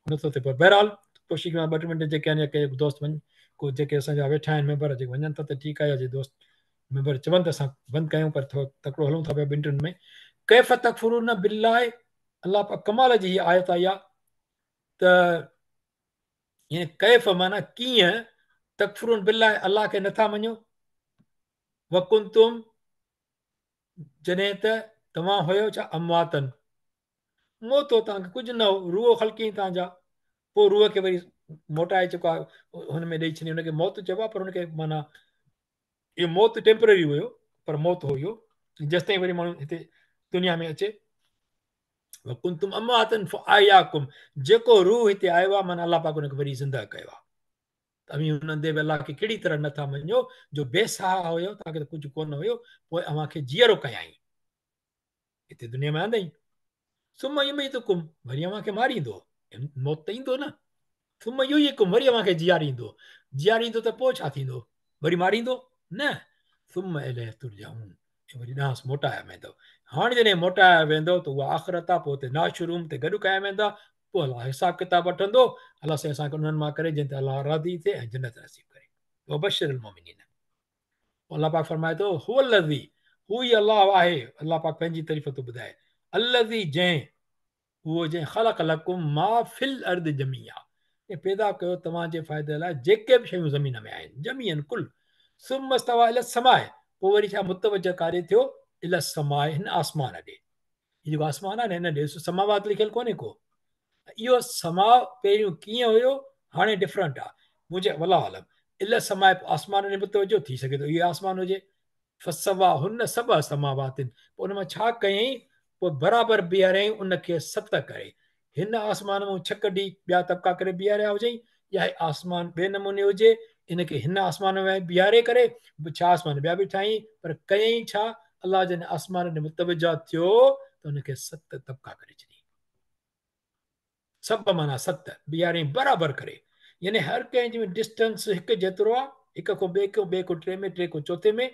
नथो थिए। पर बहरहाल कोशिशि कयां 2 मिंट जेके आहिनि के दोस्त वञनि, को जेके असांजा वेठा आहिनि मेंबर जेके वञनि था त ठीकु आहे। जे दोस्त मेंबर चवनि त असां बंदि कयूं, पर थोरो तकिड़ो हलूं था पिया 2 मिंटनि में। कैफ़ तकफुरून बिल्लाह, अलाह पाक कमाल जी हीअ आयत आई आहे त हीअं कैफ़ माना कीअं, तकफुरून बिल्लाह अलाह खे नथा मञो, वकुंतुम जॾहिं त तव्हां हुयो छा अमवातन, मौत हो तव्हांखे कुझु न हो, रूह ख़लकी तव्हांजा, पोइ रूह खे वरी मोटाए चुको आहे हुन में ॾेई छॾी, हुनखे मौत चइबो आहे। पर हुनखे माना इहो मौत टेम्पररी हुयो, पर मौत हो इहो जेसिताईं वरी माण्हू हिते दुनिया में अचे। वकुंतुम अमवातन फअहयाकुम, जेको रूह हिते आयो आहे माना अलाह पाक हुनखे वरी ज़िंदा कयो आहे। तव्हीं हुननि ते अलाह खे कहिड़ी तरह नथा मञो जो बेसहारा हुयो, तव्हांखे त कुझु कोन हुयो, पोइ अव्हांखे जीअरो कयाई हिते दुनिया में आंदई। सुम युमीतुकुम, वरी अव्हांखे मारींदो। मौत त ईंदो न। सुम युहयिकुम, वरी अव्हांखे जीआरींदो। जीआरींदो त पोइ छा थींदो? वरी मारींदो न। सुम इलैहि तुरजाऊन, वरी ॾांहुं मोटाया वेंदो। हाणे जॾहिं मोटाया वेंदो त उहा आख़िरत आहे, पोइ हुते नाशुरूम ते गॾु कया वेंदा। पोइ अलाह हिसाब किताब वठंदो। अलाह साईं असांखे उन्हनि मां करे जिन ते अलाह राज़ी थिए ऐं जन्नत नसीब करे। वबशिरिल मोमिनीन। अलाह पाक फरमाए थो हुवल्लज़ी, हू ई अलाह आहे। अलाह पाक पंहिंजी तारीफ़ थो ॿुधाए। अल्लज़ी, जंहिं, उहो जंहिं ख़लक़ लकुम मा फिल अर्द जमीआ, पैदा कयो तव्हांजे फ़ाइदे लाइ जेके बि शयूं ज़मीन में आहिनि, जमीअन कुल। सुम मस्तवा इल समाए, पोइ वरी छा मुतवजह कारे थियो? इल समाए, हिन आसमान ॾे। हीउ जेको आसमान आहे न, हिन ॾे समावात लिखियलु कोन्हे को। इहो समा पहिरियों कीअं हुयो, हाणे डिफरेंट आहे। मुंहिंजे अलाह आलम इल समाए, आसमान ॾे मुतवजो थी सघे थो इहो आसमान हुजे। फसवा हुन सब समावातिन, पोइ हुन मां छा कयईं? पोइ बराबरि बीहारियईं उनखे 7 करे। हिन आसमान में 6 कढी ॿिया तबिका करे बीहारिया हुजईं, या आसमान ॿिए नमूने हुजे, इनखे हिन आसमान में बीहारे करे 6 आसमान ॿिया बि ठाहियईं। पर कयईं छा? अलाह जन आसमान ॾे मुतवजा थियो त हुनखे 7 तबिका करे छॾी। सब माना 7 बीहारियईं बराबरि करे। यानी हर कंहिंजी डिस्टेंस हिकु जेतिरो आहे, हिक खां ॿिए खां, ॿिए खां टे में, टे खां चौथे में।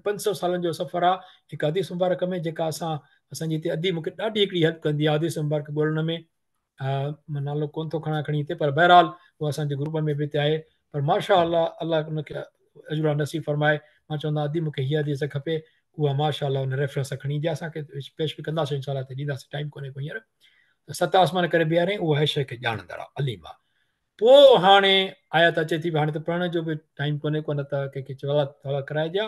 500 सालनि जो सफ़र आहे। हिकु हदीस मुबारक में जेका असांजी हिते अदी मूंखे ॾाढी हिकिड़ी हेल्प कंदी आहे हदीस मुबारक ॻोल्हण में। मां नालो कोन थो खणी हिते, पर बहरहाल उहा असांजे ग्रुप में बि हिते आहे। पर माशा अलाह हुनखे अजर नसीब फरमाए। मां चवंदा अदी मूंखे हीअ हदीस खपे, उहा माशा हुन रेफरेंस सां खणी ईंदी आहे। असांखे पेश बि कंदासीं इंशाल्लाह, ते ॾींदासीं, टाइम कोन्हे को हींअर। 7 आसमान करे बीहारियईं, उहा है शइ खे ॼाणंदड़ आहे, अलीम आहे। पोइ हाणे आयत अचे थी, हाणे त पढ़ण जो बि टाइम कोन्हे को, न त कंहिंखे चवला कराइजे हा।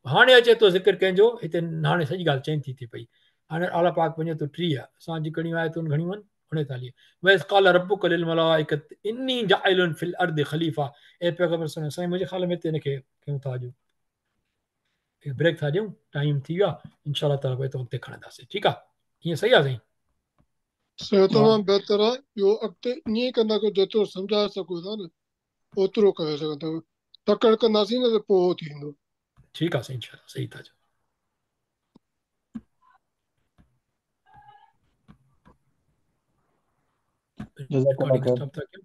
हाणे अचे थो ज़िक्र कंहिंजो हिते, हाणे सॼी ॻाल्हि चेंज थी पई। हाणे अलाह पाक वञे थो 30, असांजी घणियूं आयतूं घणियूं आहिनि? 49। वैस क़ाल रब्बुक लिल मलाइकत इन्नी जाइलुन फिल अर्द खलीफ़ा। ए पैगंबर साईं, मुंहिंजे ख़्याल में हिते हिनखे कयूं था, अॼु ब्रेक था ॾियूं, टाइम थी वियो आहे। इनशा ताला पोइ हुते खणंदासीं, ठीकु आहे? हीअं सही आहे साईं? सही, तमामु बहितर आहे। ॿियो अॻिते ईअं ई कंदा कयो, जेतिरो सम्झाए सघो था न ओतिरो करे सघंदा आहियो। तकड़ि कंदासीं न त पोइ थींदो। ठीकु आहे साईं, इनशाला सही था चओ। जज़ाकल्लाह रिकॉर्डिंग ख़ैर। स्टॉप था कयूं।